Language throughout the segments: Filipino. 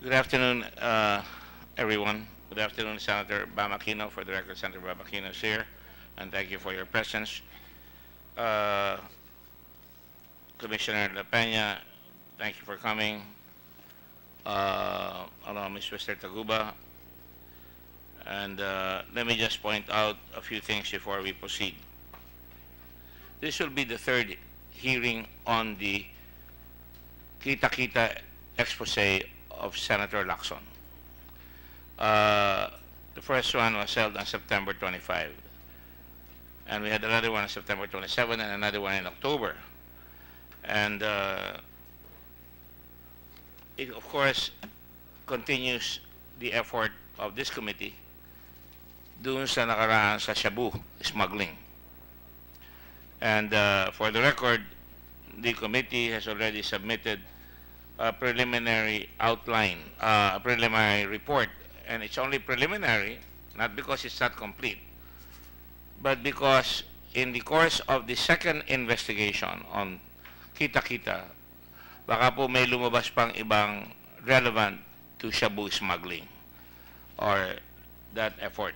Good afternoon, everyone. Good afternoon, Senator Bamakino. For the record, Senator Bamakino is here, and thank you for your presence. Uh, Commissioner La Peña, thank you for coming. Along with Mr. Taguba. And let me just point out a few things before we proceed. This will be the third hearing on the Kita-Kita expose of Senator Lacson. The first one was held on September 25. And we had another one on September 27 and another one in October. And it, of course, continues the effort of this committee dun sa nakaraan sa Shabu, smuggling. And for the record, the committee has already submitted a preliminary outline, a preliminary report. And it's only preliminary, not because it's not complete, but because in the course of the second investigation on Kita-Kita, baka po may lumabas pang ibang relevant to Shabu smuggling or that effort.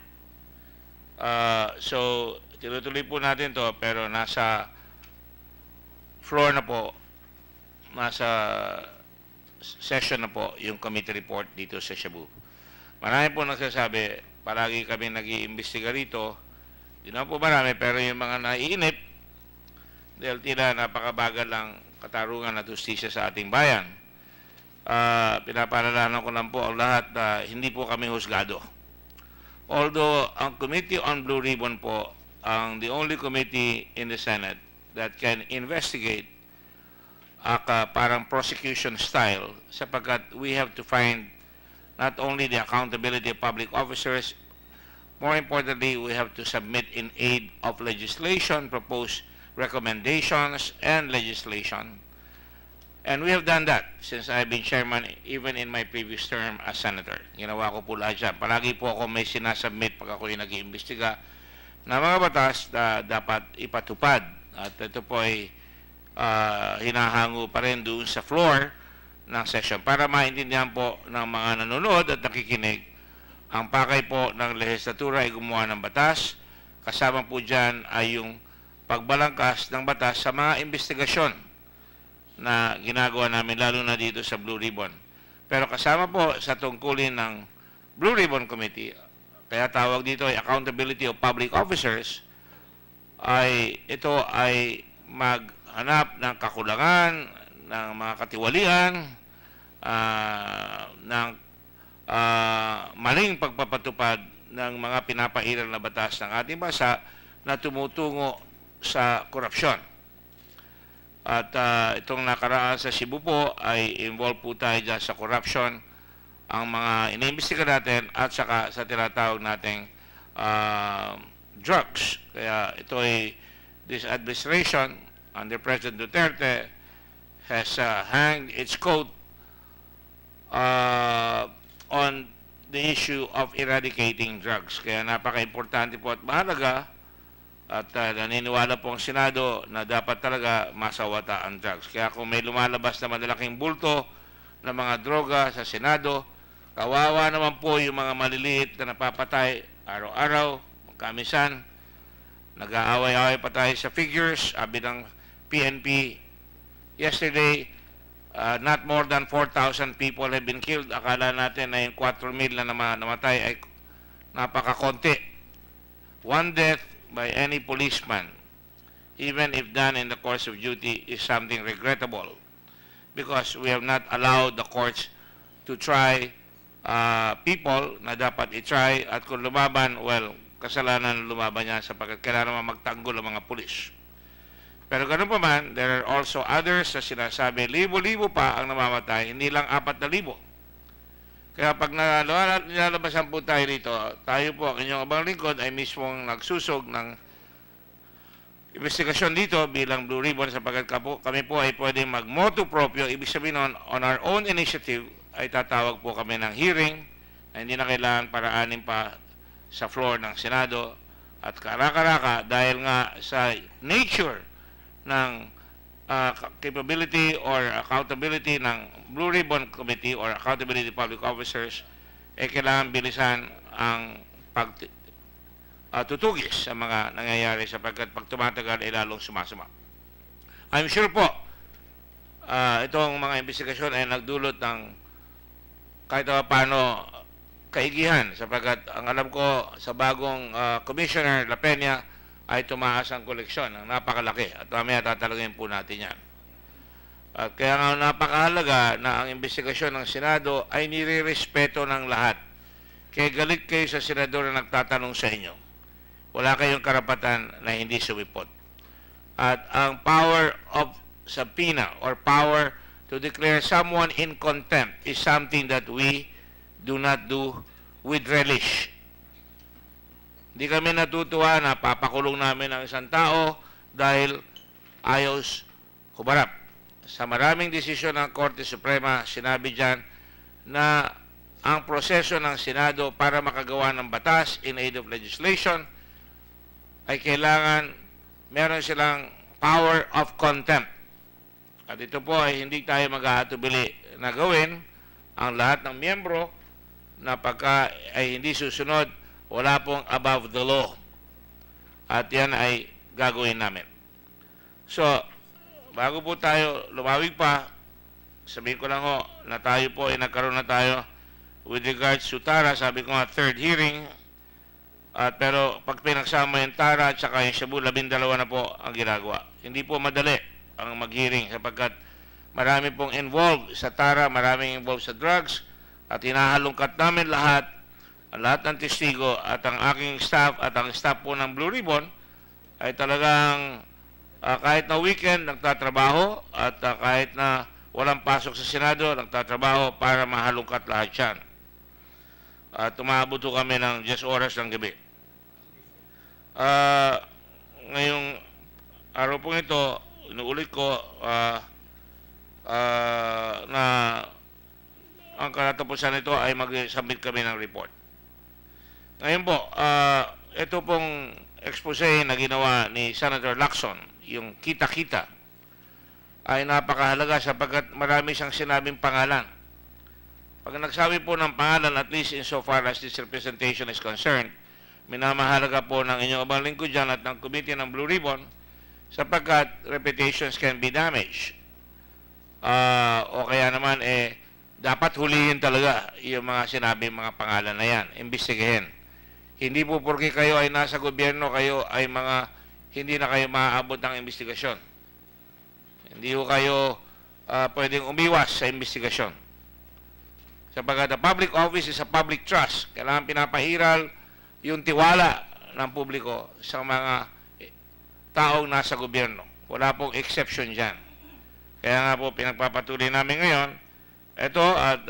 So, tinutuloy po natin to, pero nasa floor na po, nasa session na po yung committee report dito sa Shabu. Marami po nagsasabi, palagi kami nag-iimbestiga rito. Di naman po marami, pero yung mga naiinip, dahil tila napakabagal lang katarungan at justisya sa ating bayan. Pinapaalalanan ko lang po ang lahat na hindi po kami husgado. Although ang Committee on Blue Ribbon po ang the only committee in the Senate that can investigate parang prosecution style, sapagkat we have to find not only the accountability of public officers, more importantly, we have to submit in aid of legislation, propose recommendations and legislation. And we have done that since I've been chairman, even in my previous term as senator. Ginawa ko po lahat dyan. Palagi po ako may sinasubmit pag ako yung nag-iimbestiga na mga batas na dapat ipatupad. At ito po ay hinahango pa rin doon sa floor ng session para maintindihan po ng mga nanonood at nakikinig ang pakay po ng lehislatura ay gumawa ng batas. Kasama po dyan ay yung pagbalangkas ng batas sa mga investigasyon na ginagawa namin lalo na dito sa Blue Ribbon. Pero kasama po sa tungkulin ng Blue Ribbon Committee, kaya tawag dito ay Accountability of Public Officers, ay ito ay maghanap ng kakulangan, ng mga katiwalian, ng maling pagpapatupad ng mga pinapairal na batas ng ating bansa na tumutungo sa korupsyon. At itong nakaraan sa Cebu po ay involved po tayo dyan sa corruption, ang mga iniimbestiga natin at saka sa tinatawag nating drugs. Kaya ito ay this administration under President Duterte has hanged its coat on the issue of eradicating drugs. Kaya napaka-importante po at mahalaga at naniniwala po ang Senado na dapat talaga masawata ang drugs. Kaya kung may lumalabas na malalaking bulto ng mga droga sa Senado, kawawa naman po yung mga maliliit na napapatay araw-araw, kamisan. Nag-aaway-aaway pa tayo sa figures. Sabi ng PNP yesterday, not more than 4,000 people have been killed. Akala natin na yung 4,000 na namatay ay napakakonti. One death by any policeman, even if done in the course of duty, is something regrettable because we have not allowed the courts to try people na dapat i-try, at kung lumaban, well, kasalanan lumaban niya sapagkat kailangan naman magtanggol ang mga pulis. Pero ganun pa man, there are also others na sinasabi, libo-libo pa ang namamatay, hindi lang 4,000. Kaya pag nilalabasan po tayo rito, tayo po, ang inyong abang lingkod, ay mismong nagsusog ng investigasyon dito bilang Blue Ribbon sapagkat kami po ay pwede mag-motu proprio. Ibig sabihin on our own initiative, ay tatawag po kami ng hearing na hindi na kailangan paraanin pa sa floor ng Senado at karaka-raka dahil nga sa nature ng capability or accountability ng Blue Ribbon Committee or Accountability Public Officers, kailangan bilisan ang tutugis sa mga nangyayari sapagkat pag tumatagal ay lalong sumasama. I'm sure po itong mga investigasyon ay nagdulot ng kahit paano kaigihan sapagkat ang alam ko sa bagong Commissioner La Peña ay tumaas ang koleksyon ng napakalaki at mamaya tatalagin po natin yan. At kaya nga napakahalaga na ang investigasyon ng Senado ay nire-respeto ng lahat. Kaya galit kayo sa senador na nagtatanong sa inyo. Wala kayong karapatan na hindi sumipot. At ang power of subpoena or power to declare someone in contempt is something that we do not do with relish. Hindi kami natutuwa na papakulong namin ang isang tao dahil ayaw humarap. Sa maraming desisyon ng Korte Suprema, sinabi dyan na ang proseso ng Senado para makagawa ng batas in aid of legislation ay kailangan meron silang power of contempt. At ito po ay hindi tayo mag-aatubili na gawin ang lahat ng miyembro na pagka ay hindi susunod, wala pong above the law. At yan ay gagawin namin. So, bago po tayo lumawig pa, sabihin ko lang ho na tayo po ay nagkaroon na tayo with regards to Tara, sabi ko nga third hearing, pero pag pinagsama yung Tara at saka yung Shabu, 12 na po ang ginagawa. Hindi po madali ang mag-hearing sapagkat marami pong involved sa Tara, maraming involved sa drugs at hinahalungkat namin lahat ng testigo at ang aking staff at ang staff po ng Blue Ribbon ay talagang kahit na weekend nagtatrabaho at kahit na walang pasok sa Senado nagtatrabaho para mahalungkat lahat yan. Tumabot kami ng 10 oras ng gabi. Ngayong araw po ito, inuulit ko na ang kalatapusan nito ay mag-submit kami ng report. Ngayon po, ito pong expose na ginawa ni Senator Lacson, yung kita-kita, ay napakahalaga sapagkat marami siyang sinabing pangalan. Pag nagsabi po ng pangalan, at least insofar as this representation is concerned, minamahalaga po ng inyong abang lingkod dyan at ng committee ng Blue Ribbon sapagkat reputations can be damaged. O kaya naman, dapat hulihin talaga yung mga sinabing mga pangalan na yan, imbestigahin. Hindi po porque kayo ay nasa gobyerno, kayo ay hindi na kayo maaabot ng investigasyon. Hindi po kayo pwedeng umiwas sa investigasyon. Sapagkat the public office is a public trust. Kailangan pinapahiral yung tiwala ng publiko sa mga taong nasa gobyerno. Wala pong exception dyan. Kaya nga po pinagpapatuloy namin ngayon, ito at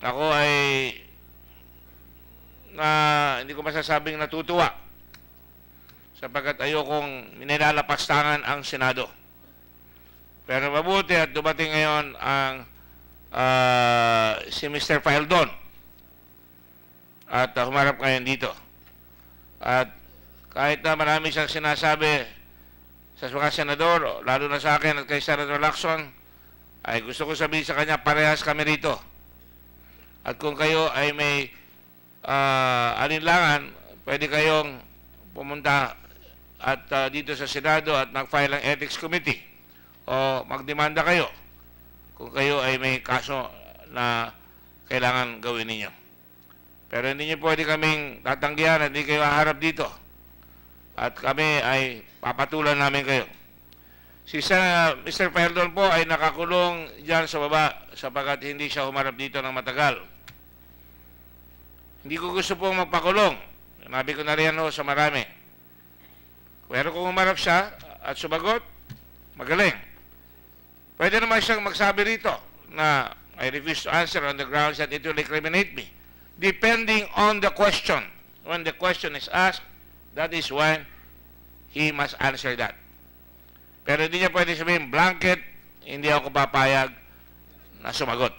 ako ay hindi ko masasabing natutuwa sapagkat ayokong minilalapastangan ang Senado. Pero mabuti at dumating ngayon ang si Mr. Fildon at humarap ngayon dito. At kahit na marami siyang sinasabi sa mga senador, lalo na sa akin at kay Senator Lacson, ay gusto ko sabihin sa kanya, parehas kami rito. At kung kayo ay may alinlangan, pwede kayong pumunta at dito sa Senado at mag-file ang Ethics Committee o magdemanda kayo kung kayo ay may kaso na kailangan gawin ninyo. Pero hindi nyo pwede kaming tatanggihan at hindi kayo haharap dito. At kami ay papatulan namin kayo. Si Mr. Fildon po ay nakakulong dyan sa baba sapagkat hindi siya humarap dito ng matagal. Hindi ko gusto pong magpakulong. Nabi ko na rin sa marami. Pero kung humarap siya at sumagot, magaling. Pwede naman siyang magsabi rito na I refuse to answer on the grounds that it will incriminate me. Depending on the question. When the question is asked, that is when he must answer that. Pero hindi niya pwede sabihin, blanket, hindi ako papayag na sumagot.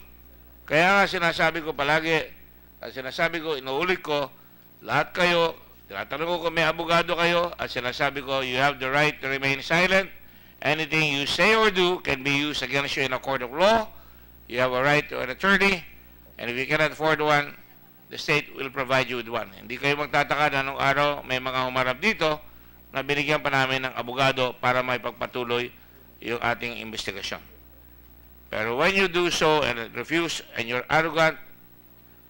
Kaya nga sinasabi ko palagi, at sinasabi ko, inuulit ko, lahat kayo, tinatanong ko kung may abogado kayo, at sinasabi ko, you have the right to remain silent, Anything you say or do can be used against you in a court of law. You have a right to an attorney, and if you cannot afford one, the state will provide you with one. Hindi kayo magtataka na anong araw may mga humarap dito na binigyan pa namin ng abogado para may pagpatuloy yung ating investigasyon. Pero when you do so and refuse and you're arrogant,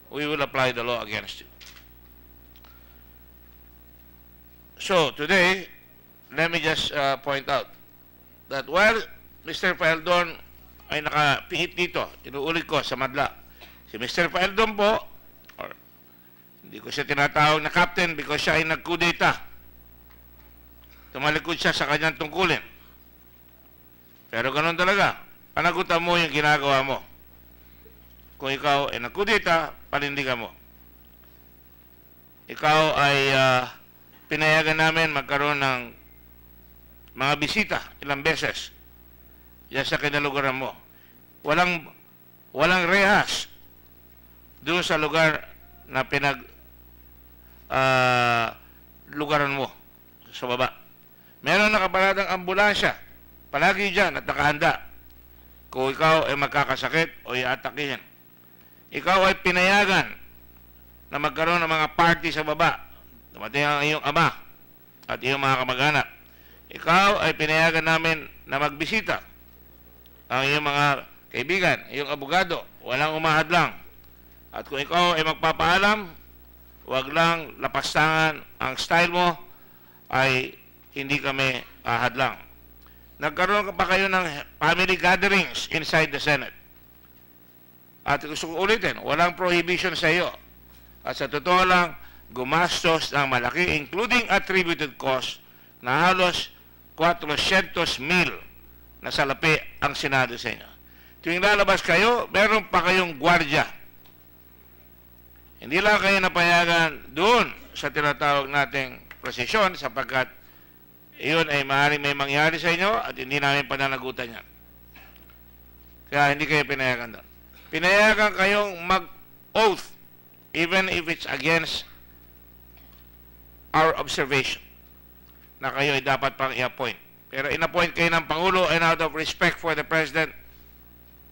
we will apply the law against you. So today, let me just point out that while Mr. Paeldon ay nakapihit dito, inuulit ko sa madla, si Mr. Paeldon po, or hindi ko siya tinatawag na captain because siya ay nagkudeta. Tumalikod siya sa kanyang tungkulin. Pero ganun talaga. Panagutan mo yung ginagawa mo. Kung ikaw ay nagkudeta, panindigan mo. Ikaw ay pinayagan namin magkaroon ng mga bisita ilang beses yan sa kinalugaran mo. Walang rehas doon sa lugar na lugaran mo sa baba. Meron nakaparadang ambulansya palagi dyan at nakahanda kung ikaw ay magkakasakit o iatakihin. Ikaw ay pinayagan na magkaroon ng mga party sa baba. Dumating ang iyong ama at iyong mga kamag-anak. Ikaw ay pinayagan namin na magbisita. Ang iyong mga kaibigan, iyong abogado, walang umahadlang. At kung ikaw ay magpapaalam, wag lang lapastangan ang style mo, ay hindi kami ahadlang. Nagkaroon pa kayo ng family gatherings inside the Senate. At gusto ko ulitin, walang prohibition sa iyo. At sa totoo lang, gumastos ng malaki, including attributed cost, na halos 400,000 na salapi ang Senado sa inyo. Tuwing lalabas kayo, meron pa kayong gwardya. Hindi lang kayo napayagan doon sa tinatawag nating prosesyon sapagkat iyon ay maaaring may mangyari sa inyo at hindi namin pananagutan yan. Kaya hindi kayo pinayagan doon. Pinayagan kayong mag-oath even if it's against our observation na kayo ay dapat pang i-appoint. Pero in-appoint kayo ng Pangulo and out of respect for the President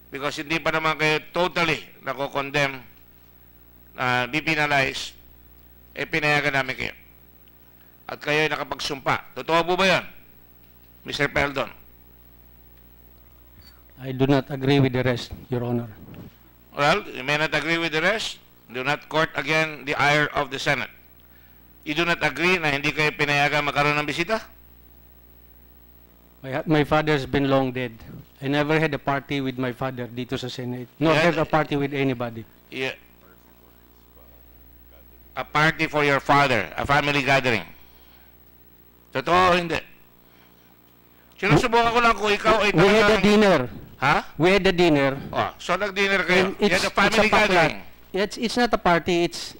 because hindi pa naman kayo totally nako-condemn na depenalize, pinayagan namin kayo. At kayo ay nakapagsumpa. Totoo po ba yan, Mr. Paeldon? I do not agree with the rest, Your Honor. Well, you may not agree with the rest. Do not court again the ire of the Senate. You do not agree na hindi kayo pinayagan magkaroon ng bisita? My father's been long dead. I never had a party with my father dito sa Senate. Nor had a party with anybody. Yeah. A party for your father, a family gathering. Totoo o hindi? Sinusubukan ko lang kung ikaw ay We had a dinner. Ha? We had a dinner. Oh, so nag-dinner kayo. You had a family it's a gathering. It's not a party. It's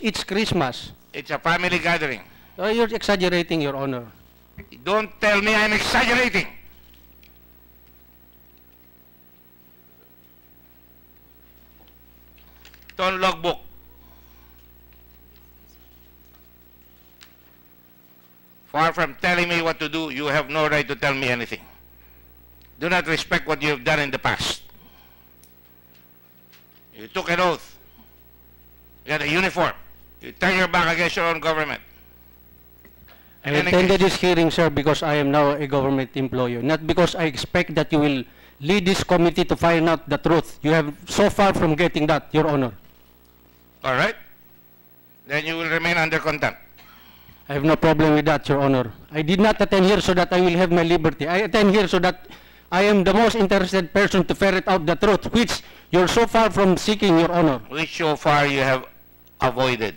it's Christmas. It's a family gathering. You're exaggerating, Your Honor. Don't tell me I'm exaggerating. Ito ang logbook. Far from telling me what to do, you have no right to tell me anything. Do not respect what you have done in the past. You took an oath. You had a uniform. You turn your back against your own government. I attended this hearing, sir, because I am now a government employee, not because I expect that you will lead this committee to find out the truth. You have so far from getting that, Your Honor. All right. Then you will remain under contempt. I have no problem with that, Your Honor. I did not attend here so that I will have my liberty. I attend here so that I am the most interested person to ferret out the truth, which you're so far from seeking, Your Honor. Which so far you have avoided.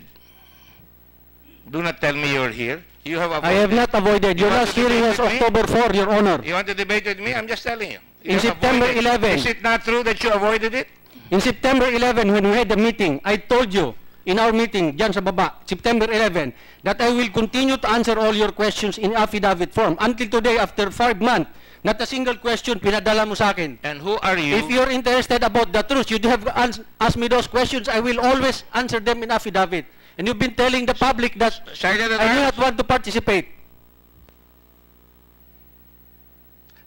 Do not tell me you're here. You have avoided. I have not avoided. Your last hearing was October 4, Your Honor. You want to debate with me? I'm just telling you. In September 11. Is it not true that you avoided it? In September 11, when we had the meeting, I told you, in our meeting, dyan sa baba, September 11, that I will continue to answer all your questions in affidavit form. Until today, after 5 months, not a single question pinadala mo sa akin. And who are you? If you're interested about the truth, you have asked me those questions, I will always answer them in affidavit. And you've been telling the public that I do not want to participate.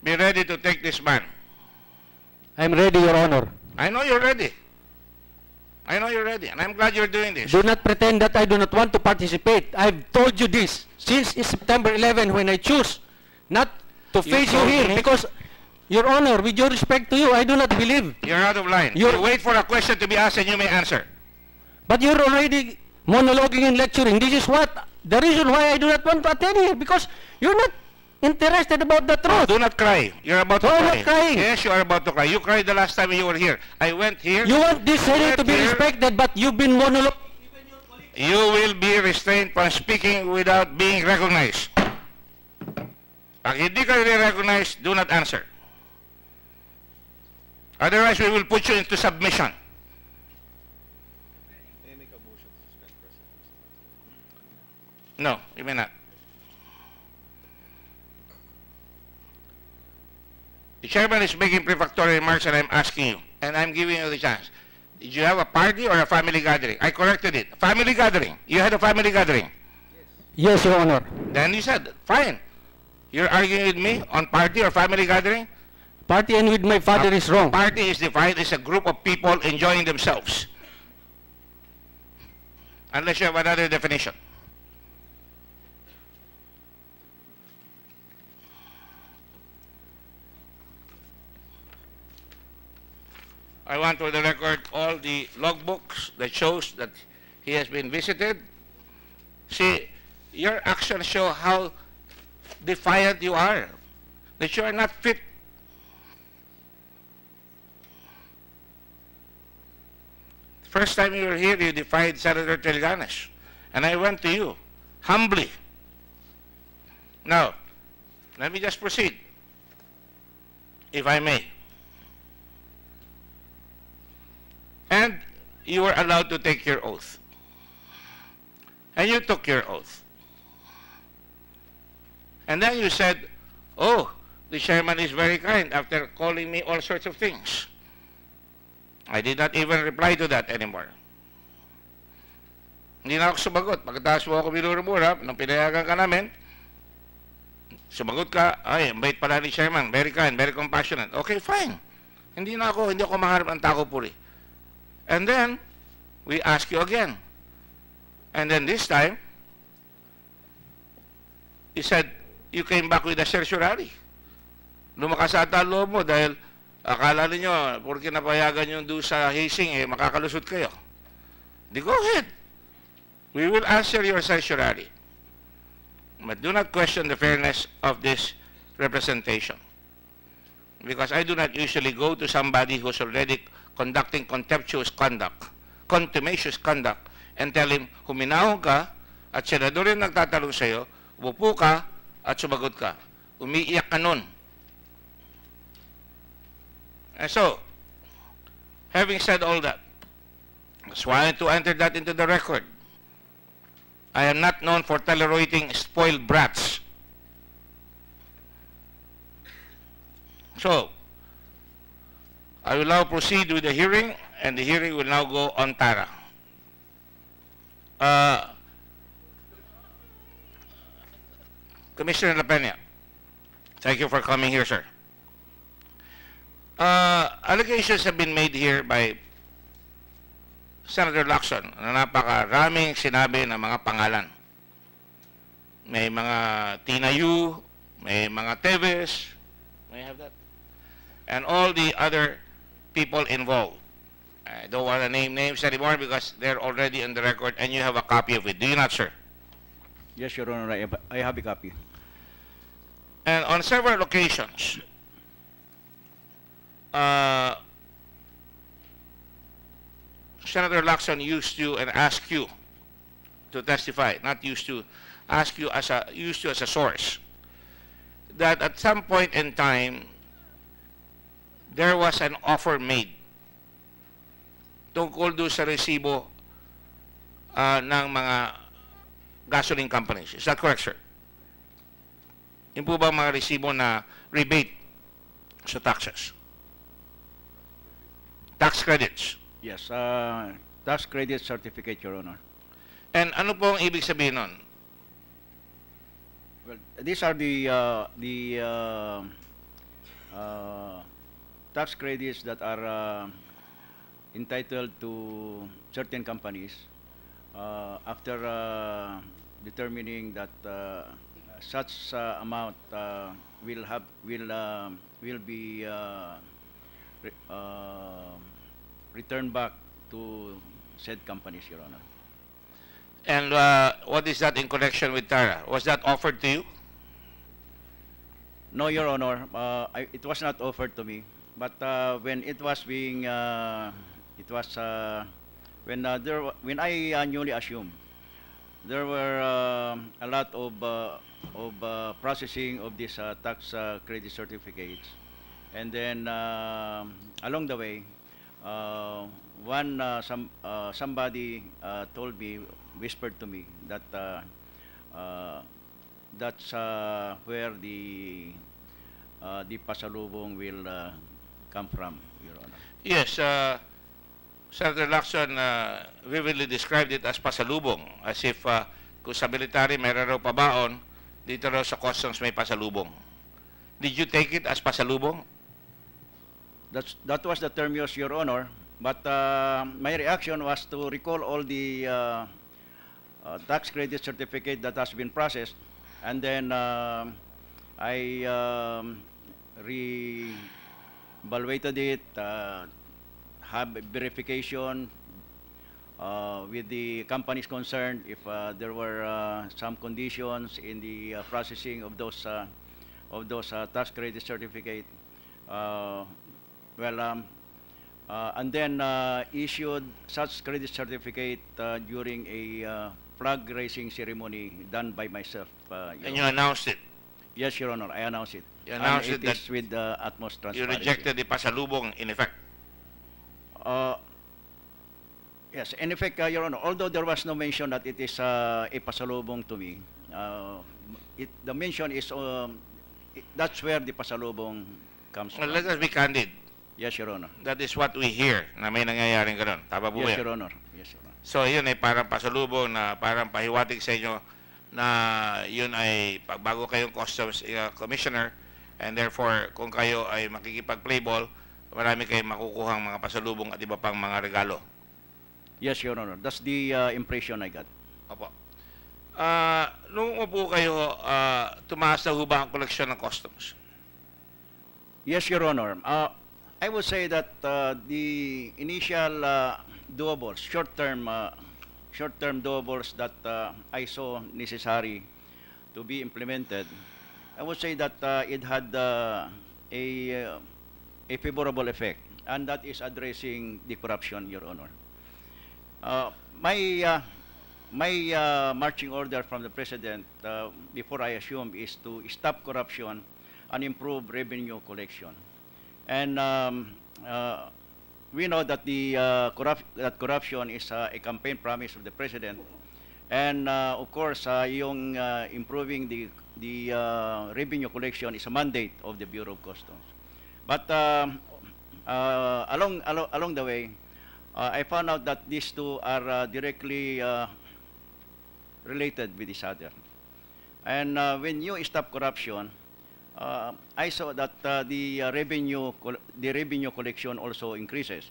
be ready to take this man. I'm ready, Your Honor. I know you're ready. I know you're ready, and I'm glad you're doing this. Do not pretend that I do not want to participate. I've told you this since September 11 when I choose not to face you told here me. because, Your Honor, with due respect to you, I do not believe. You're out of line. You're- You wait for a question to be asked and you may answer. But you're already monologuing and lecturing. This is what the reason why I do not want to attend here because you're not interested about the truth. Do not cry. You're about to No, I'm cry. not crying. Yes, you are about to cry. You cried the last time you were here. I went here. You want this Senate to be Here. respected, but you've been monologuing. You will be restrained from speaking without being recognized. Pag hindi ka recognize, do not answer. Otherwise, we will put you into submission. May I make a motion to suspend President? No, you may not. The chairman is making prefatory remarks and I'm asking you, and I'm giving you the chance. Did you have a party or a family gathering? I corrected it. Family gathering. You had a family gathering. Yes, Your Honor. Then you said, fine. You're arguing with me on party or family gathering? Party and with my father is wrong. Party is defined as a group of people enjoying themselves. Unless you have another definition. I want for the record all the logbooks that shows that he has been visited. See, your actions show how defiant you are, that you are not fit. First time you were here, you defied Senator Trillanes, and I went to you, humbly. Now, let me just proceed, if I may. And you were allowed to take your oath. And you took your oath. And then you said, oh, the chairman is very kind after calling me all sorts of things. I did not even reply to that anymore. Hindi na ako sumagot. Pagkatapos mo ako binurumura, nung pinayagan ka namin, sumagot ka, ay, ang bait pala ni chairman, very kind, very compassionate. Okay, fine. Hindi ako maharap ng tako puri. And then, we ask you again. And then this time, you said, you came back with a certiorari. Lumakas ata ang loob mo dahil akala ninyo, porque napayagan yung doon sa hazing, makakalusot kayo. Go ahead. We will answer your certiorari. But do not question the fairness of this representation. Because I do not usually go to somebody who's already conducting contemptuous conduct, contumacious conduct, and tell him, huminahon ka, at senador rin nagtatanong sa'yo, upo ka, at sumagot ka. Umiiyak ka nun. And so, having said all that, I just wanted to enter that into the record. I am not known for tolerating spoiled brats. So, I will now proceed with the hearing, and the hearing will now go on Tara. Commissioner La Peña, thank you for coming here, sir. Allegations have been made here by Senator Lacson na napakaraming sinabi ng mga pangalan. May mga Tina Yu, may mga Teves, may I have that? And all the other people involved. I don't want to name names anymore because they're already on the record and you have a copy of it. Do you not, sir? Yes, Your Honor, I have a copy. And on several occasions, Senator Lacson used you and asked you to testify, not used to, ask you as a, used you as a source, that at some point in time, there was an offer made tungkol doon sa resibo ng mga gasoline companies. Is that correct, sir? Yung po ba mga resibo na rebate sa taxes? Tax credits. Yes, tax credit certificate, Your Honor. And ano po ang ibig sabihin nun? Well, these are the tax credits that are entitled to certain companies after determining that such amount will be re returned back to said companies, Your Honor. And what is that in connection with Tara? Was that offered to you? No, Your Honor, it was not offered to me. But when it was being, it was when I newly assumed, there were a lot of processing of these tax credit certificates, and then along the way, somebody told me, whispered to me that that's where the pasalubong will come from, Your Honor. Yes, Senator Lacson vividly described it as pasalubong, as if kung sa military mayroon raw pabaon, dito raw sa customs may pasalubong. Did you take it as pasalubong? That was the term used, Your Honor. But my reaction was to recall all the tax credit certificate that has been processed, and then I re-evaluated it, have verification with the companies concerned if there were some conditions in the processing of those tax credit certificate. And then issued such credit certificate during a flag raising ceremony done by myself. And you announced it? Yes, Your Honor, I announced it. You announced and it is with the utmost you transparency. rejected the pasalubong, in effect? Yes, in effect, Your Honor, although there was no mention that it is a pasalubong to me, the mention is, that's where the pasalubong comes Well, from. let us be candid. Yes, Your Honor. That is what we hear, na may nangyayaring ganun. Tama po Yes, yan? Your Honor. Yes, Your Honor. So, yun ay parang pasalubong na parang pahiwatig sa inyo na yun ay pagbago kayong customs commissioner, and therefore, kung kayo ay makikipag-play ball, marami kayong makukuhang mga pasalubong at iba pang mga regalo. Yes, Your Honor. That's the impression I got. Opo. Nung upo kayo, tumaas na ho ba ang koleksyon ng customs? Yes, Your Honor. I would say that the initial doables, short-term doables that I saw necessary to be implemented, I would say that it had a favorable effect, and that is addressing the corruption, Your Honor. My marching order from the President before I assume is to stop corruption and improve revenue collection. And we know that that corruption is a campaign promise of the President, and of course, yung improving the revenue collection is a mandate of the Bureau of Customs. But along the way, I found out that these two are directly related with each other. And when you stop corruption, I saw that the revenue collection also increases.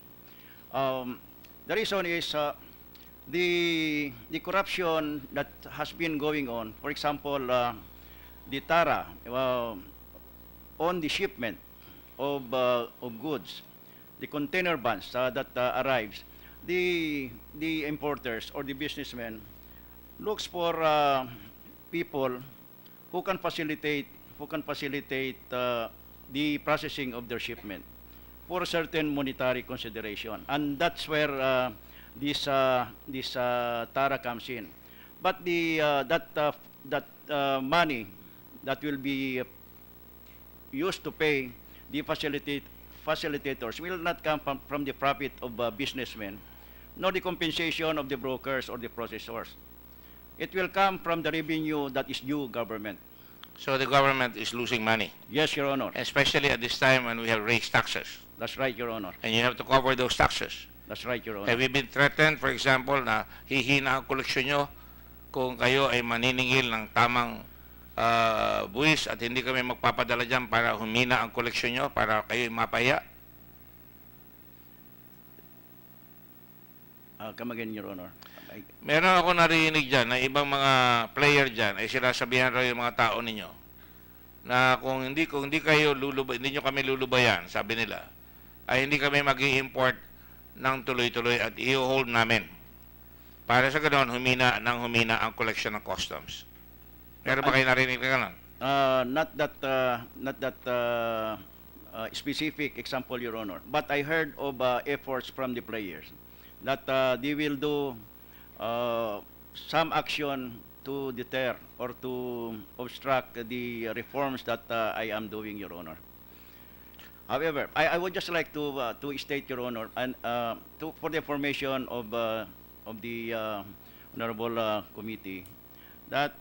The reason is the corruption that has been going on. For example, the TARA on the shipment of goods, the container vans that arrives, the importers or the businessmen looks for people who can facilitate the processing of their shipment for a certain monetary consideration, and that's where this TARA comes in. But that money that will be used to pay the facilitators will not come from the profit of businessmen, nor the compensation of the brokers or the processors. It will come from the revenue that is due government. So the government is losing money, Yes, Your Honor. especially at this time when we have raised taxes, That's right, Your Honor. and you have to cover those taxes. That's right, Your Honor. Have you been threatened, for example, na hihina ang koleksyon nyo kung kayo ay maniningil ng tamang buwis at hindi kami magpapadala dyan para humina ang koleksyon nyo, para kayo mapahiya? Come again, Your Honor. Meron ako narinig dyan na ibang mga player dyan ay sinasabihan raw yung mga tao ninyo na kung hindi kayo hindi nyo kami lulubayan, sabi nila, ay hindi kami mag-i-import ng tuloy-tuloy at i-hold namin. Para sa ganoon, humina ang collection ng customs. Meron ba kayo narinig na gano'n? Not that specific example, Your Honor. But I heard of efforts from the players that they will do some action to deter or to obstruct the reforms that I am doing, Your Honor. However, I would just like to state, Your Honor, and for the information of the honorable committee, that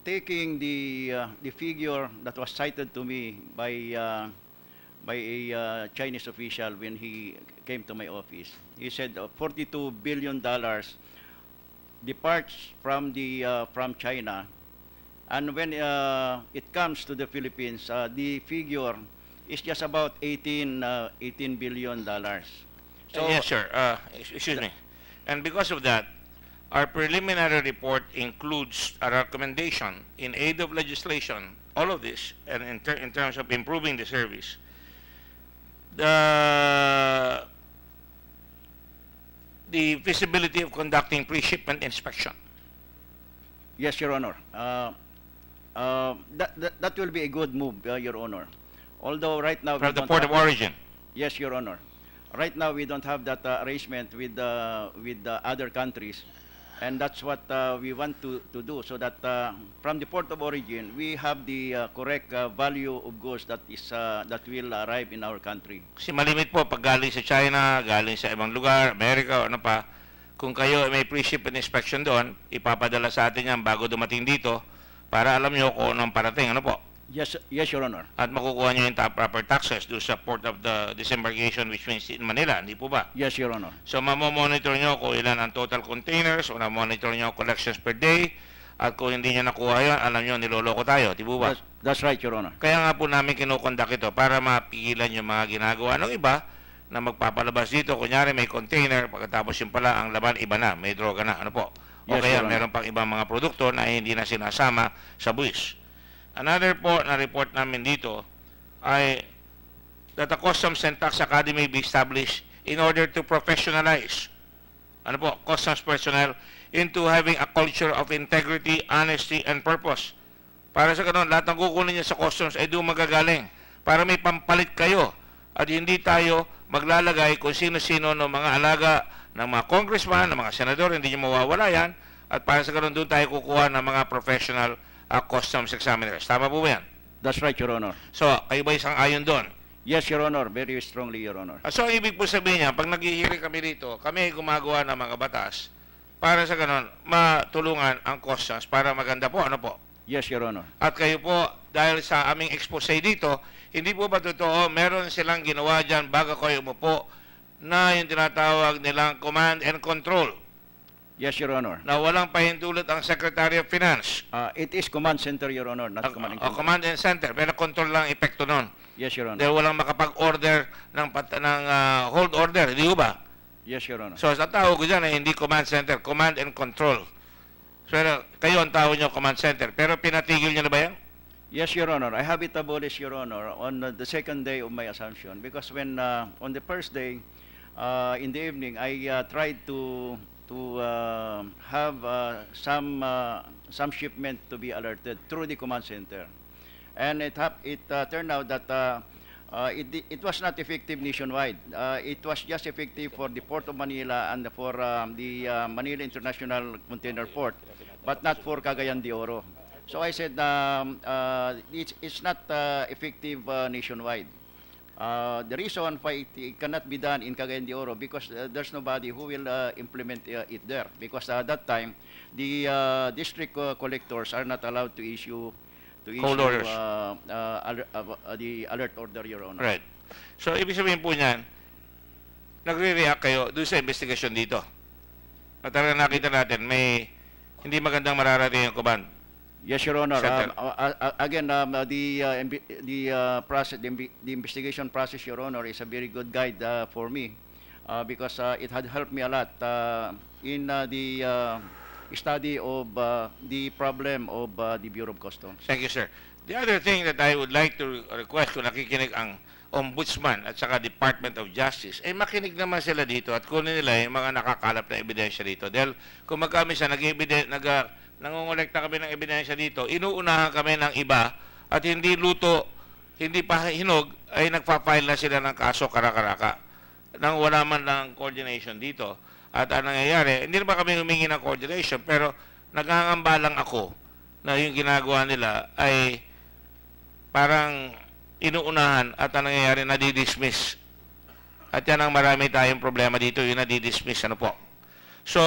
taking the figure that was cited to me by a Chinese official when he came to my office. He said $42 billion departs from China, and when it comes to the Philippines, the figure is just about $18 billion. So yes, sir. Excuse me. And because of that, our preliminary report includes a recommendation in aid of legislation, all of this, and in terms of improving the service. The feasibility of conducting pre-shipment inspection. yes, Your Honor. That will be a good move, Your Honor. Although right now we From the don't port of have- origin. Yes, Your Honor. Right now we don't have that arrangement with other countries, and that's what we want to do, so that from the port of origin we have the correct value of goods that will arrive in our country. Kasi malimit po pag galing sa China, galing sa ibang lugar, Amerika o ano pa, kung kayo ay may pre-shipment inspection doon, ipapadala sa atin yan bago dumating dito para alam nyo kung anong parating. Ano po? Yes, Your Honor. At makukuha nyo yung proper taxes doon sa port of the disembarkation, which means in Manila, hindi po ba? Yes, Your Honor. So mamomonitor nyo kung ilan ang total containers, o namonitor nyo collections per day, at kung hindi nyo nakuha yun, alam nyo niloloko tayo, di po ba? That's right, Your Honor. Kaya nga po namin kinukondak ito para mapigilan yung mga ginagawa ng iba na magpapalabas dito. Kunyari may container, pagkatapos yung pala ang laman iba na, may droga na, ano po? O Yes, kaya Your Honor. meron pang ibang mga produkto na hindi na sinasama sa buwis. Another po na report namin dito ay that a Customs and Tax Academy be established in order to professionalize customs personnel into having a culture of integrity, honesty, and purpose. Para sa ganun, lahat ng kukunin niya sa customs ay doon magagaling para may pampalit kayo at hindi tayo maglalagay kung sino-sino ng mga alaga ng mga congressman, ng mga senador, hindi niyo mawawala yan, at para sa ganun doon tayo kukuha ng mga professional customs examiners. Tama po ba yan? That's right, Your Honor. So, kayo ba isang ayon doon? Yes, Your Honor. Very strongly, Your Honor. So, ang ibig po sabihin niya, pag nag-hearing kami dito, kami ay gumagawa ng mga batas para sa ganon, matulungan ang customs para maganda po. Ano po? Yes, Your Honor. At kayo po, dahil sa aming expose dito, hindi po ba totoo, meron silang ginawa dyan bago kayo umupo na yung tinatawag nilang command and control Yes, Your Honor. na walang pahintulot ang Secretary of Finance? It is command center, Your Honor, not command and control. Command and center, pero control lang ang epekto nun. Yes, Your Honor. Dahil walang makapag-order ng hold order, hindi ba? Yes, Your Honor. So, sa tawag ko dyan ay hindi command center, command and control. Pero kayo ang tawag nyo command center, pero pinatigil nyo na ba yan? Yes, Your Honor. I have it abolished, Your Honor, on the second day of my assumption, because when on the first day in the evening, I tried to have some shipment to be alerted through the command center, and it turned out that it was not effective nationwide. It was just effective for the Port of Manila and for the Manila International Container Port, but not for Cagayan de Oro. So I said it's not effective nationwide. The reason why it cannot be done in Cagayan de Oro, because there's nobody who will implement it there, because at that time the district collectors are not allowed to issue Cold orders. The alert order, Your Honor. Right. So, ibig sabihin po niyan, nagre-react kayo doon sa investigasyon dito. At talagang nakita natin, may hindi magandang mararating yung command. Yes, Your Honor. Settle. Again, the investigation process, Your Honor, is a very good guide for me because it had helped me a lot in the study of the problem of the Bureau of Customs. Thank you, sir. The other thing that I would like to request kung nakikinig ang Ombudsman at saka Department of Justice, eh makinig naman sila dito at kunin nila yung mga nakakalap na ebidensya dito. Dahil kung magkami sa nangongolekta kami ng ebidensya dito, inuunahan kami ng iba at hindi luto, hindi pa hinog, ay nagpa-file na sila ng kaso karakaraka nang wala man ng coordination dito. At ang nangyayari, hindi naman kami humingi ng coordination, pero nagangamba lang ako na yung ginagawa nila ay parang inuunahan at ang nangyayari nadidismiss. At yan ang marami tayong problema dito, yung nadidismiss. Ano po? So,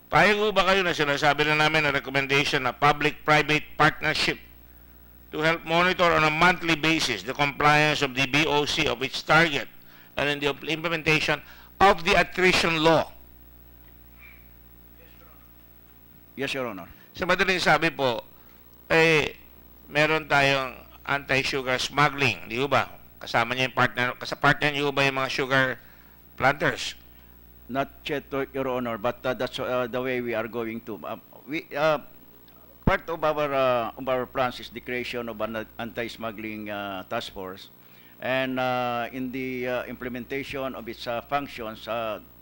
payag ba kayo na sinasabi na namin na recommendation na public-private partnership to help monitor on a monthly basis the compliance of the BOC of its target and in the implementation of the attrition law. Yes, Your Honor. Sa madaling sabi po, eh, meron tayong anti-sugar smuggling, di ba? Kasama niya yung partner niyo ba yung mga sugar planters? Not yet, Your Honor, but that's the way we are going to. Part of our plans is the creation of an anti-smuggling task force, and in the implementation of its functions,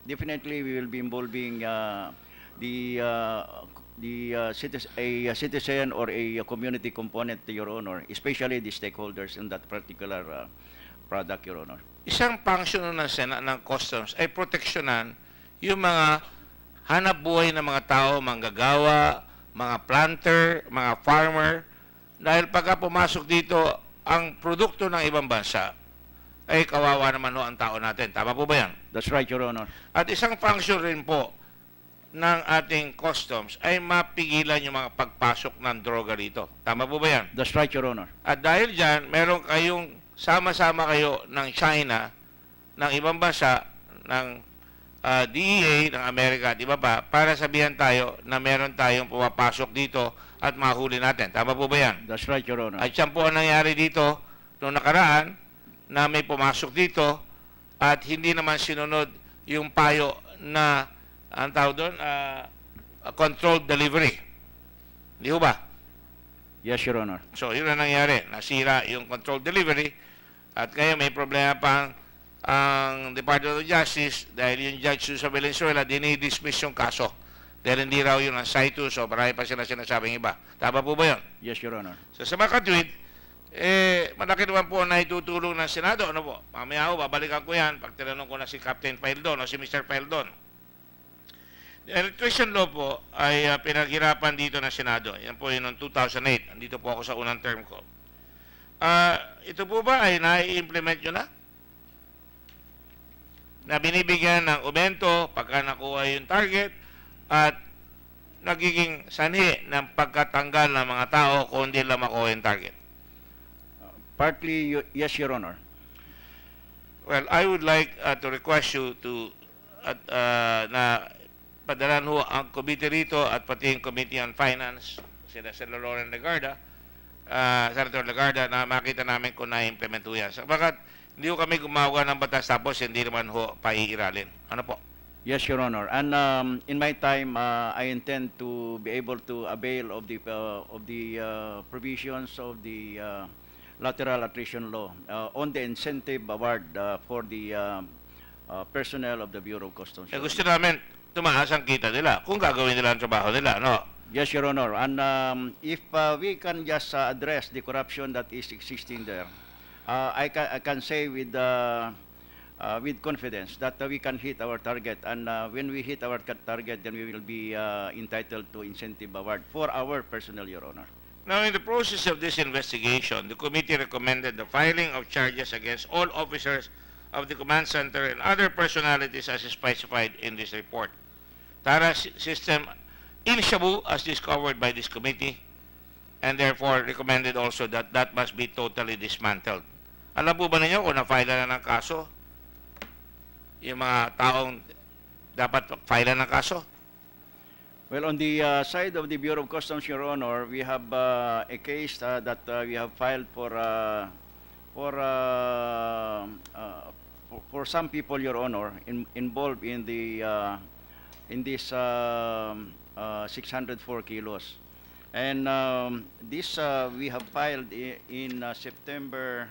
definitely we will be involving a citizen or a community component, Your Honor, especially the stakeholders in that particular product, Your Honor. Isang function ng ng Customs ay proteksyonan yung mga hanap buhay ng mga tao, manggagawa, mga planter, mga farmer, dahil pagka pumasok dito ang produkto ng ibang bansa, ay kawawa naman ho ang tao natin. Tama po ba yan? That's right, Your Honor. At isang function rin po ng ating customs ay mapigilan yung mga pagpasok ng droga dito. Tama po ba yan? That's right, Your Honor. At dahil dyan, meron kayong sama-sama kayo ng China, ng ibang bansa, ng DEA, ng Amerika, di ba pa, para sabihan tayo na meron tayong pumapasok dito at mahuli natin. Tama po ba yan? That's right, Your Honor. At yan po ang nangyari dito noong nakaraan na may pumasok dito at hindi naman sinunod yung payo na ang tawag doon, controlled delivery. Di ba? Yes, Your Honor. So, yun ang nangyari. Nasira yung controlled delivery at ngayon may problema pang ang Department of Justice dahil yung judge sa Valenzuela dinidismiss yung kaso. Dahil hindi raw yun ang citus o marami pa sila sinasabing iba. Tama po ba yun? Yes, Your Honor. So, sa mga katwid, malaki naman po na itutulong ng Senado. Ano po? Mamaya ako, babalikan ko yan pag tinanong ko na si Captain Paildon o si Mr. Paildon. Electrician law po ay pinaghirapan dito ng Senado. Yan po yun noong 2008. Andito po ako sa unang term ko. Ito po ba ay nai-implement nyo na? Na binibigyan ng aumento pagka nakuha yung target at nagiging sanhi ng pagkatanggal ng mga tao kung hindi lang makuha yung target? Partly, yes, Your Honor. Well, I would like to request you to na padalan ho ang committee rito at pati yung Committee on Finance, sila Lauren Legarda, Senator Legarda, na makita namin kung na-implement ho yan. Sabagat hindi ho kami gumawa ng batas tapos hindi naman ho paiiralin. Ano po? Yes, Your Honor. And in my time, I intend to be able to avail of the provisions of the lateral attrition law on the incentive award for the personnel of the Bureau of Customs. Gusto namin tumaas ang kita nila kung gagawin nila ang trabaho nila, no? Yes, Your Honor. And if we can just address the corruption that is existing there, I can say with confidence that we can hit our target. And when we hit our target, then we will be entitled to incentive award for our personnel, Your Honor. Now, in the process of this investigation, the committee recommended the filing of charges against all officers of the command center and other personalities as specified in this report. Tara system in Shabu as discovered by this committee and therefore recommended also that that must be totally dismantled. Alam po ba ninyo kung na-file na ng kaso? Yung mga taong dapat file na ng kaso? Well, on the side of the Bureau of Customs, Your Honor, we have a case that we have filed for, for some people, Your Honor, involved in the in this 604 kilos, and this we have filed in September.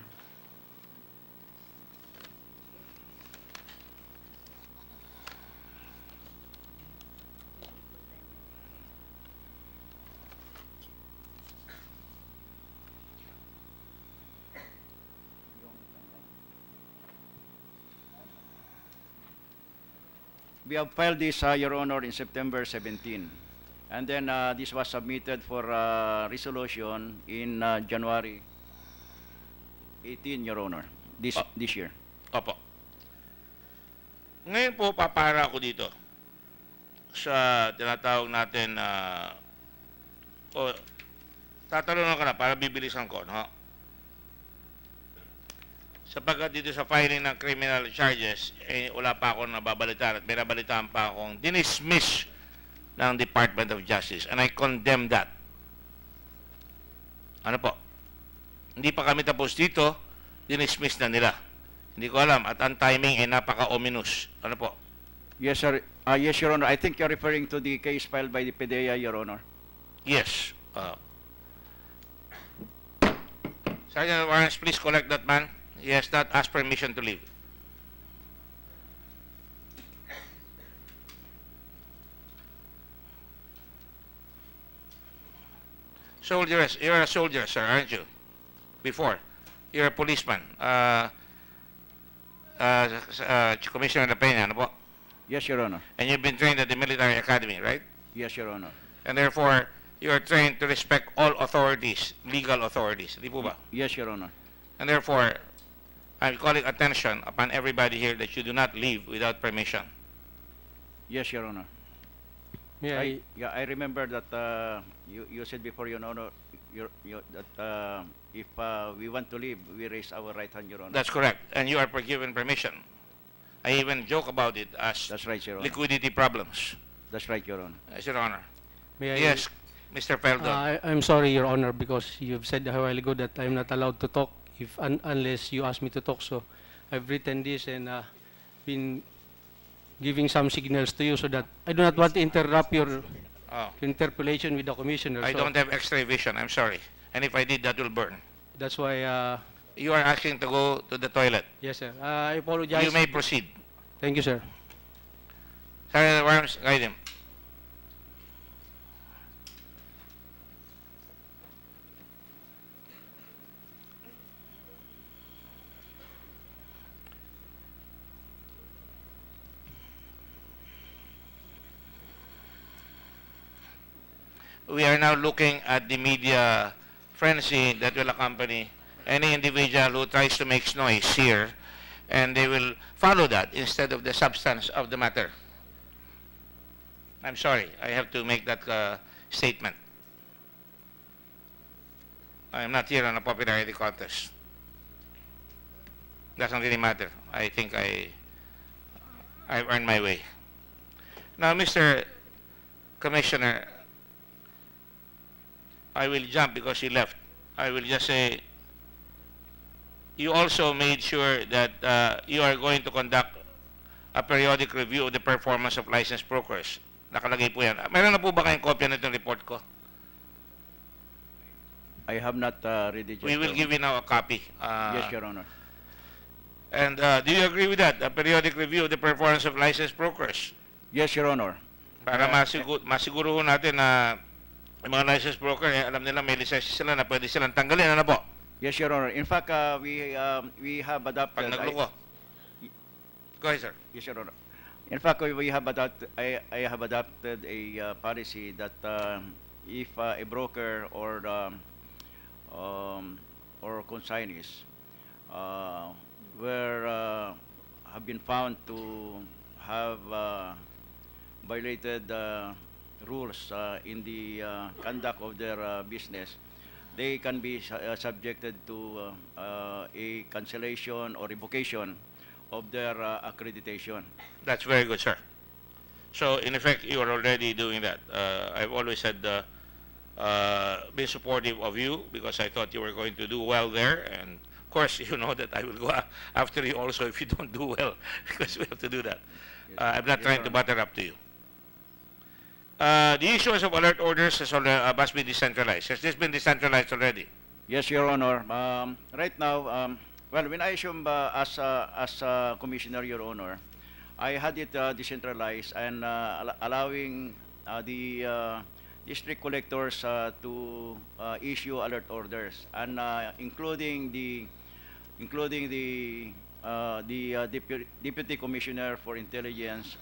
We have filed this, Your Honor, in September 17. And then this was submitted for resolution in January 18, Your Honor, this year. Opo. Ngayon po, papara ako dito sa tinatawag natin tatanungan ko na para bibilisan ko, no? Sapagkat dito sa filing ng criminal charges, wala pa akong nababalitaan at may nabalitaan pa akong dinismiss ng Department of Justice. And I condemn that. Ano po? Hindi pa kami tapos dito, dinismiss na nila. Hindi ko alam. At ang timing ay napaka-ominous. Ano po? Yes, sir. Yes, Your Honor. I think you're referring to the case filed by the PDEA, Your Honor. Yes. Sergeant Warrens, please collect that man. He has not asked permission to leave. Soldiers, you're a soldier, sir, aren't you? Before. You're a policeman. Commissioner Peña, ano po? Yes, Your Honor. And you've been trained at the military academy, right? Yes, Your Honor. And therefore, you are trained to respect all authorities, legal authorities. Di po ba? Yes, Your Honor. And therefore, I'm calling attention upon everybody here that you do not leave without permission. Yes, Your Honor. May I, I remember that you said before, Your Honor, that if we want to leave, we raise our right hand, Your Honor. That's correct. And you are given permission. I even joke about it as That's right, Your Honor. liquidity problems. That's right, Your Honor. Yes, Your Honor. may I, Yes, Mr. Feldon. I'm sorry, Your Honor, because you've said a while ago that I'm not allowed to talk unless you ask me to talk. So I've written this and been giving some signals to you so that I do not want to interrupt your Oh, interpolation with the commissioner. I So don't have X-ray vision. I'm sorry. And if I did, that will burn. that's why, You are asking to go to the toilet. yes, sir. I apologize. You may proceed. Thank you, sir. Sergeant Worms, guide him. We are now looking at the media frenzy that will accompany any individual who tries to make noise here, and they will follow that instead of the substance of the matter. I'm sorry, I have to make that statement. I am not here on a popularity contest. Doesn't really matter. I think I've earned my way. Now, Mr. Commissioner, I will jump because he left. I will just say, you also made sure that you are going to conduct a periodic review of the performance of licensed brokers. Nakalagay po yan. Meron na po ba kayong kopya nitong report ko? I have not read it yet. We will give you now a copy. Yes, Your Honor. And do you agree with that? A periodic review of the performance of licensed brokers? Yes, Your Honor. Para masiguro ho natin na yung mga licensed broker, alam nila may lisensya sila na pwede silang tanggalin. Ano po? Yes, Your Honor. In fact, we have adopted. Pag nagloko. Go ahead, sir. Yes, Your Honor. In fact, we have adopted. I have adopted a policy that if a broker or consignees have been found to have violated rules in the conduct of their business, they can be subjected to a cancellation or revocation of their accreditation. That's very good, sir. So in effect, you are already doing that. I've always said been supportive of you because I thought you were going to do well there, and of course you know that I will go after you also if you don't do well because we have to do that. I'm not trying to butter up to you. The issuance of alert orders has must be decentralized. Has this been decentralized already? Yes, Your Honor. Right now, well, when I assume as a commissioner, Your Honor, I had it decentralized and allowing the district collectors to issue alert orders, and including the deputy commissioner for intelligence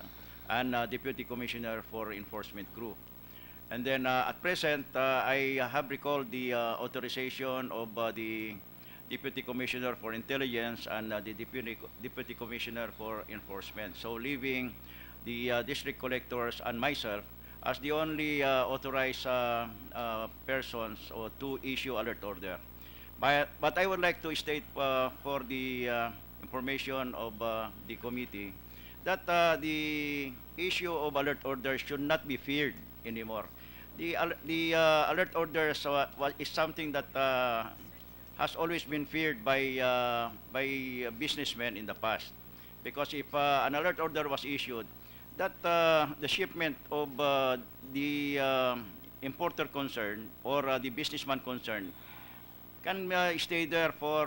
and deputy commissioner for enforcement crew. And then at present, I have recalled the authorization of the Deputy Commissioner for Intelligence and the Deputy Commissioner for Enforcement. So leaving the district collectors and myself as the only authorized persons or to issue alert order. But I would like to state for the information of the committee that the issue of alert orders should not be feared anymore. The alert orders is something that has always been feared by businessmen in the past, because if an alert order was issued, that the shipment of the importer concerned or the businessman concerned can stay there for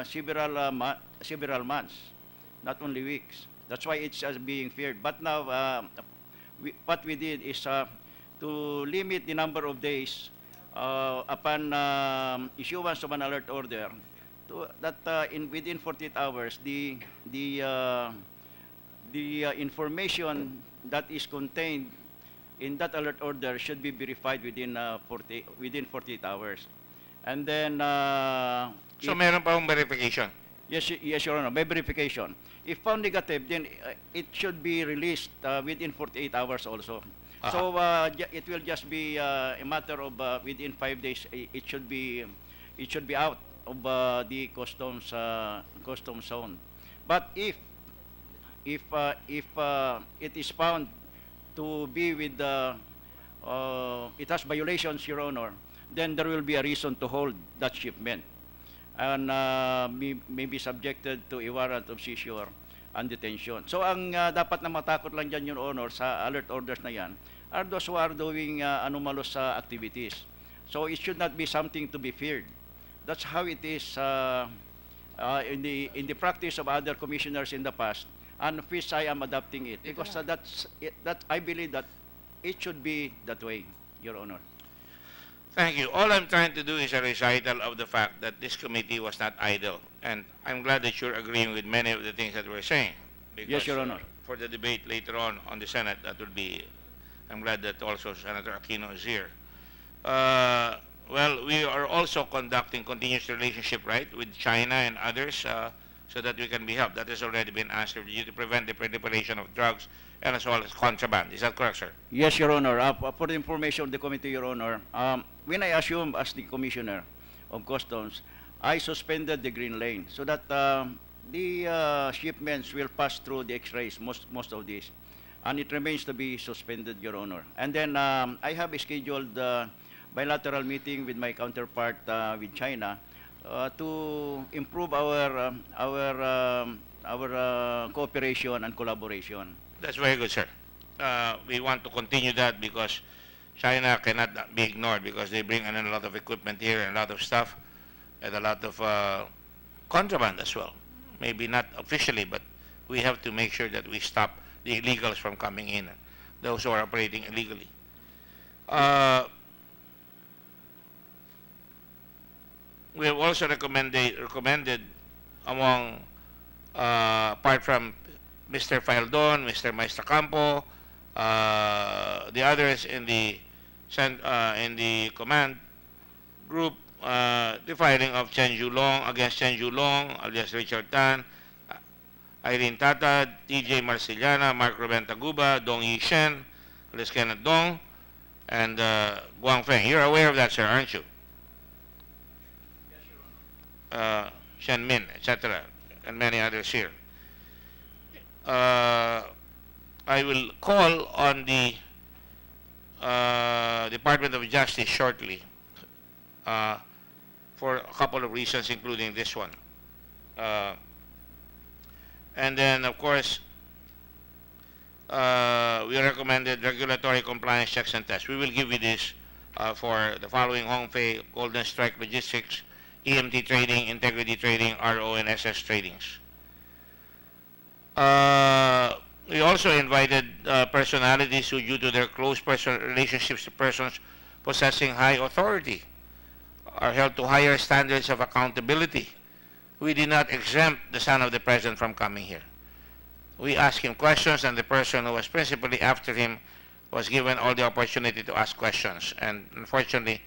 several months, not only weeks. That's why it's being feared. But now, what we did is to limit the number of days upon issuance of an alert order, to that within 48 hours, the information that is contained in that alert order should be verified within 48 hours. And then So meron pa akong verification. yes, Your Honor, by verification. If found negative, then it should be released within 48 hours also. So it will just be a matter of within 5 days. It should be out of the customs zone. But if it is found to be with it has violations, Your Honor, then there will be a reason to hold that shipment and may be subjected to a warrant of seizure and detention. So ang dapat na matakot lang dyan, Your Honor, sa alert orders na yan are those who are doing anomalous activities. So it should not be something to be feared. That's how it is in the practice of other commissioners in the past, and which I am adopting it because that I believe that it should be that way, Your Honor. Thank you. All I'm trying to do is a recital of the fact that this committee was not idle. And I'm glad that you're agreeing with many of the things that we're saying. Because, Yes, Your Honor. For the debate later on the Senate, that will be, I'm glad that also Senator Aquino is here. Well, we are also conducting continuous relationship, right, with China and others so that we can be helped. That has already been answered to prevent the proliferation of drugs and as well as contraband. Is that correct, sir? Yes, Your Honor. For the information of the committee, Your Honor, when I assumed as the Commissioner of Customs, I suspended the green lane so that the shipments will pass through the X-rays, most of these. And it remains to be suspended, Your Honor. And then I have a scheduled bilateral meeting with my counterpart with China to improve our cooperation and collaboration. That's very good, sir. We want to continue that because China cannot be ignored because they bring in a lot of equipment here and a lot of stuff and a lot of contraband as well. Maybe not officially, but we have to make sure that we stop the illegals from coming in, those who are operating illegally. We have also recommended among, apart from Mr. Faldon, Mr. Maestracampo, the others in the command group, the filing of Chen Julong against Chen Julong, alias Richard Tan, Irene Tatad, TJ Marciliana, Mark Ruben Taguba, Dong Yi Shen, alias Kenneth Dong, and Guang Feng. You're aware of that, sir, aren't you? Yes, Your Honor. Shen Min, etc., and many others here. I will call on the Department of Justice shortly for a couple of reasons, including this one. And then, of course, we recommended regulatory compliance checks and tests. We will give you this for the following: Hongfei, Golden Strike Logistics, EMT Trading, Integrity Trading, RO, and SS Tradings. We also invited personalities who, due to their close personal relationships to persons possessing high authority, are held to higher standards of accountability. We did not exempt the son of the president from coming here. We asked him questions, and the person who was principally after him was given all the opportunity to ask questions. And unfortunately,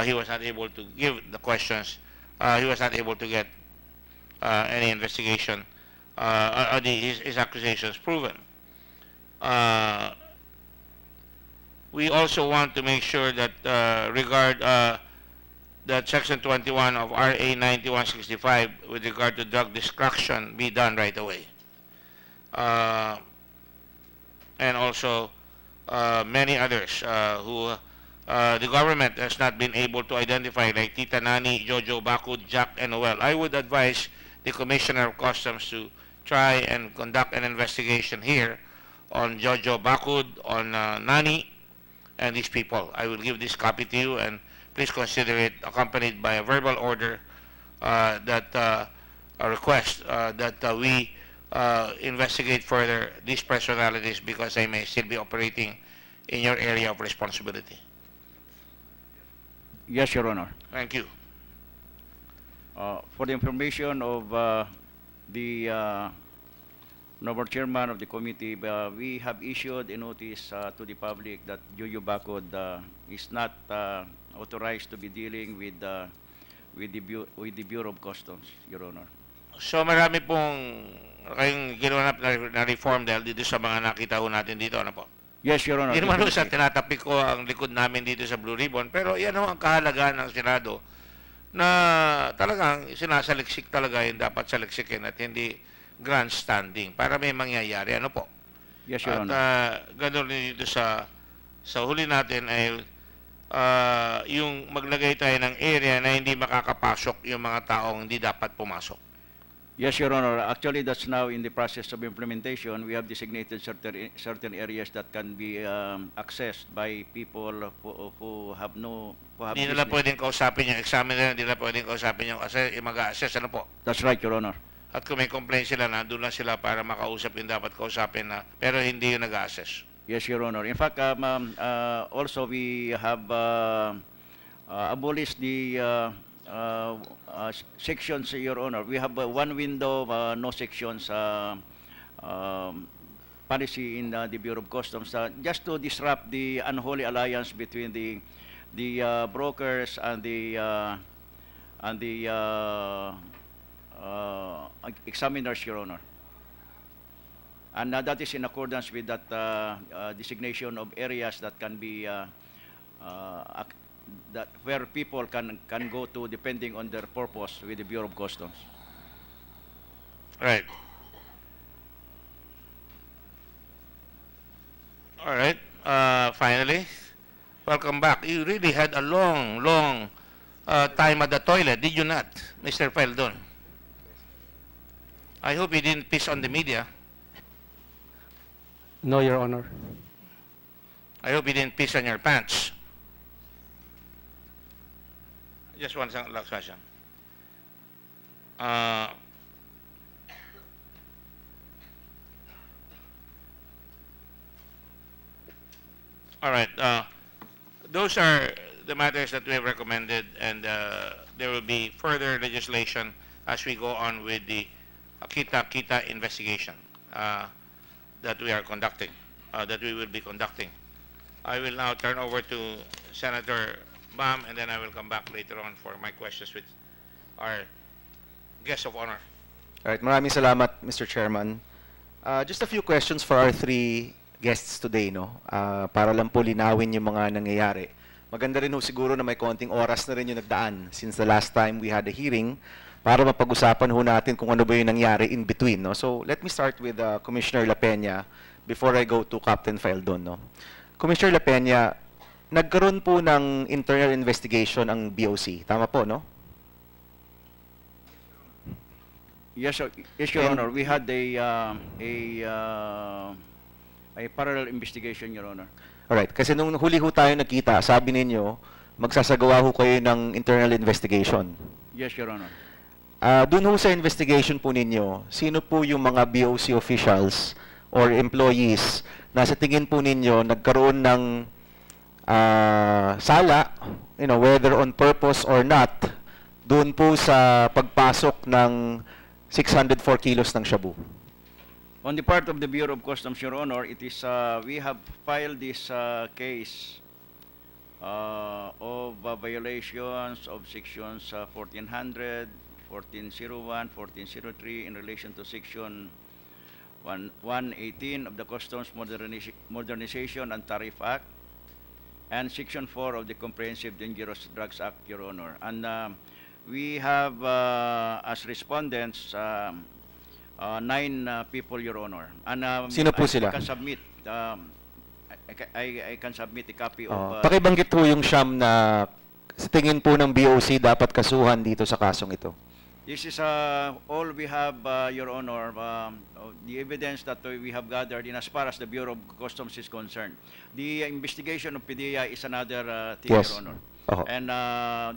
he was not able to give the questions. He was not able to get any investigation, his accusations proven. We also want to make sure that that Section 21 of RA 9165 with regard to drug destruction be done right away. And also many others who the government has not been able to identify, like Tita Nani, Jojo Bakud, Jack, and Noel. I would advise the Commissioner of Customs to try and conduct an investigation here on Jojo Bakud, on Nani, and these people. I will give this copy to you, and please consider it accompanied by a verbal order a request that we investigate further these personalities, because they may still be operating in your area of responsibility. Yes, Your Honor. Thank you. For the information of the noble chairman of the committee, we have issued a notice to the public that Jojo Bakud is not authorized to be dealing with the Bureau of Customs, Your Honor. So marami pong kayong ginawa na reform dahil dito sa mga nakita ho natin dito, ano po? Yes, Your Honor. Hindi naman ho sa tinatapik ko ang likod namin dito sa Blue Ribbon, pero yan ho ang kahalagaan ng Senado na talagang sinasaliksik talaga yung dapat saliksikin at hindi grandstanding para may mangyayari, ano po? Yes, Your Honor. At ganoon din dito sa huli natin ay yung maglagay tayo ng area na hindi makakapasok yung mga taong hindi dapat pumasok. Yes, Your Honor. Actually, that's now in the process of implementation. We have designated certain areas that can be accessed by people who have Hindi nila pwedeng kausapin yung examiner, hindi nila pwedeng kausapin yung mag-assess, ano po? That's right, Your Honor. At kung may complaint sila, nandun lang sila para makausap yung dapat kausapin na, pero hindi yung nag-assess. Yes, Your Honor. In fact, also we have abolished the sections, Your Honor. We have one window, no sections policy in the Bureau of Customs, just to disrupt the unholy alliance between the brokers and the examiners, Your Honor. And that is in accordance with that designation of areas that can be where people can go to depending on their purpose with the Bureau of Customs. Right. All right. Finally, welcome back. You really had a long time at the toilet, did you not, Mr. Feldon? I hope you didn't piss on the media. No, Your Honor. I hope you didn't piss on your pants. Just one second, Lacson. All right. Those are the matters that we have recommended, and there will be further legislation as we go on with the Kita investigation that we are conducting, that we will be conducting. I will now turn over to Senator Bam, and then I will come back later on for my questions with our guest of honor. All right, maraming salamat, Mr. Chairman. Just a few questions for our three guests today, no? Para lang po linawin yung mga nangyayari. Maganda rin ho siguro na may konting oras na rin yung nagdaan since the last time we had a hearing para mapag-usapan ho natin kung ano ba yung nangyari in between, no? So let me start with Commissioner La Peña. before I go to Captain Faeldon, no? Commissioner La Peña, nagkaroon po ng internal investigation ang BOC. Tama po, no? Yes, Your And- Honor. We had a parallel investigation, Your Honor. Alright, kasi nung huli ho tayo nagkita, sabi ninyo, magsasagawa ho kayo ng internal investigation. Yes, Your Honor. Doon ho sa investigation po ninyo, sino po yung mga BOC officials or employees na sa tingin po ninyo nagkaroon ng sala, whether on purpose or not, doon po sa pagpasok ng 604 kilos ng shabu? On the part of the Bureau of Customs, Your Honor, it is we have filed this case of violations of sections 1400, 1401, 1403 in relation to section 118 of the Customs Modernization and Tariff Act and section 4 of the Comprehensive Dangerous Drugs Act, Your Honor. And we have as respondents 9 people, Your Honor. And Sino po sila? I can submit I can submit a copy of Pakibanggit po yung siyam na sa tingin po ng BOC dapat kasuhan dito sa kasong ito. This is all we have, Your Honor, the evidence that we have gathered in as far as the Bureau of Customs is concerned. The investigation of PDEA is another thing, Yes. Your Honor. Oho. And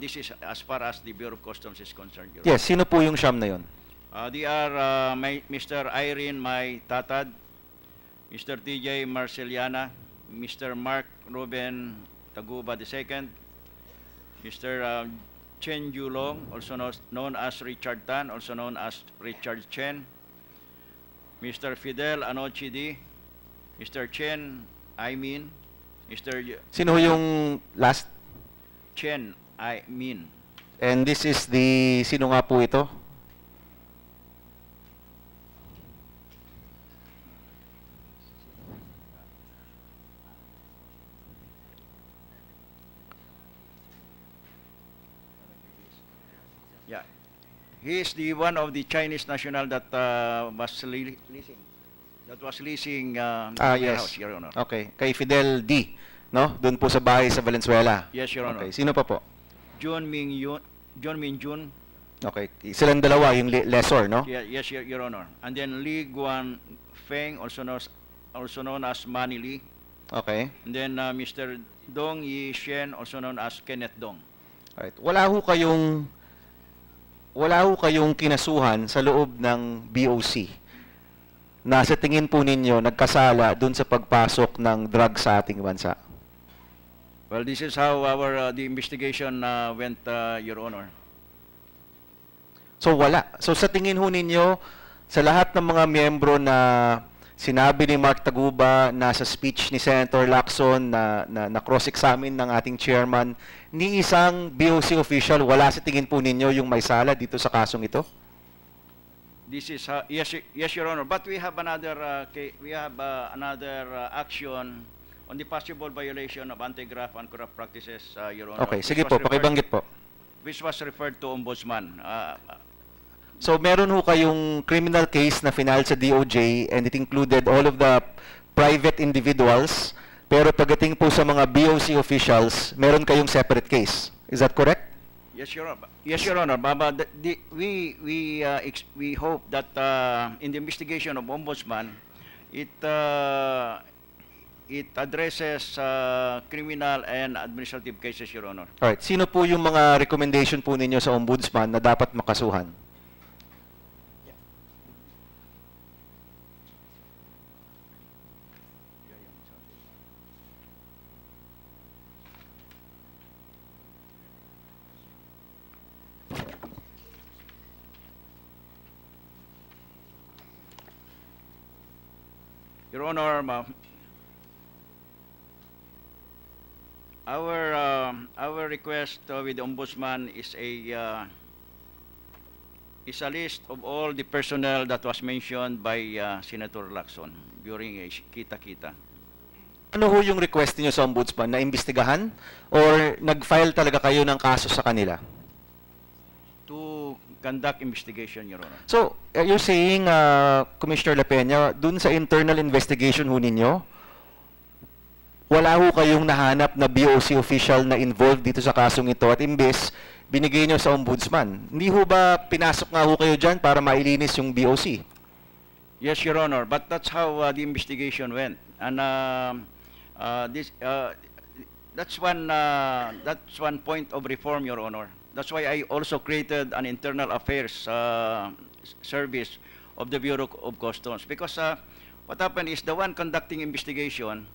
this is as far as the Bureau of Customs is concerned, Your Yes, sino po yung siyam na yun? They are Mr. Irene May Tatad, Mr. TJ Marceliana, Mr. Mark Ruben Taguba II, Mr. Chen Yulong, also known as Richard Tan, also known as Richard Chen, Mr. Fidel Anochidi, Mr. Chen Aimin, Mr. Sino yung last? Chen Aimin. And this is the, sino nga po ito? Yeah, he is the one of the Chinese national that was leasing. That was leasing the Yes. warehouse, Your Honor. Okay, kay Fidel D, no? Doon po sa bahay sa Valenzuela. Yes, Your Honor. Okay, sino pa po? John Min Jun. Okay, silang dalawa, yung lessor, no? Yeah, yes, Your Honor. And then Li Guan Feng, also known as Manny Lee. Okay. And then Mr. Dong Yi Shen, also known as Kenneth Dong. Alright. Wala ho kayong kinasuhan sa loob ng BOC na sa tingin po ninyo nagkasala dun sa pagpasok ng drug sa ating bansa. Well, this is how the investigation went, Your Honor. So wala. So sa tingin ho ninyo, sa lahat ng mga miyembro na sinabi ni Mark Taguba na sa speech ni Senator Lacson na cross-examine ng ating chairman, ni isang BOC official, wala sa tingin po ninyo yung may sala dito sa kasong ito? This is yes, Your Honor. But we have another action on the possible violation of anti-graft and corrupt practices, Your Honor. Okay, sige po, pakibanggit po. Which was referred to Ombudsman. So meron ho kayong criminal case na final sa DOJ and it included all of the private individuals, pero pagdating po sa mga BOC officials, meron kayong separate case. Is that correct? Yes, Your Honor. Yes, Your Honor. We hope that in the investigation of Ombudsman, it addresses criminal and administrative cases, Your Honor. Alright, sino po yung mga recommendation po ninyo sa Ombudsman na dapat makasuhan? Your Honor, our request with the Ombudsman is a list of all the personnel that was mentioned by Senator Lacson during a kita-kita. Ano ho yung request niyo sa Ombudsman? Na imbestigahan? Or nag-file talaga kayo ng kaso sa kanila? To conduct investigation, Your Honor. So, you're saying, Commissioner La Peña, dun sa internal investigation ho ninyo, wala ho kayong nahanap na BOC official na involved dito sa kasong ito at imbes, binigay nyo sa ombudsman. Hindi ho ba pinasok nga ho kayo dyan para mailinis yung BOC? Yes, Your Honor, but that's how the investigation went. And that's one point of reform, Your Honor. That's why I also created an internal affairs service of the Bureau of Customs. Because what happened is the one conducting investigation,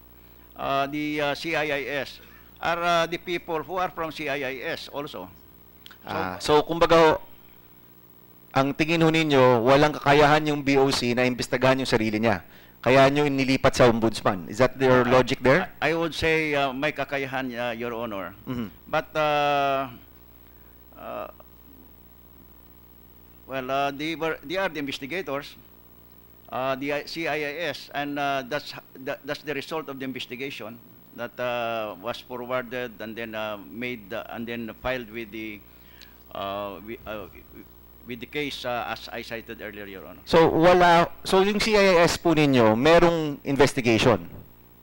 the CIIS, are the people who are from CIIS also. So, kumbaga, ang tingin ho ninyo, walang kakayahan yung BOC na imbestigahan yung sarili niya. Kaya nyo inilipat sa ombudsman. Is that your logic there? I would say may kakayahan, Your Honor. But, they are the investigators, the CIIS, and that's the result of the investigation that was forwarded and then made and then filed with the case as I cited earlier, Your Honor. So yung CIS po ninyo, merong investigation?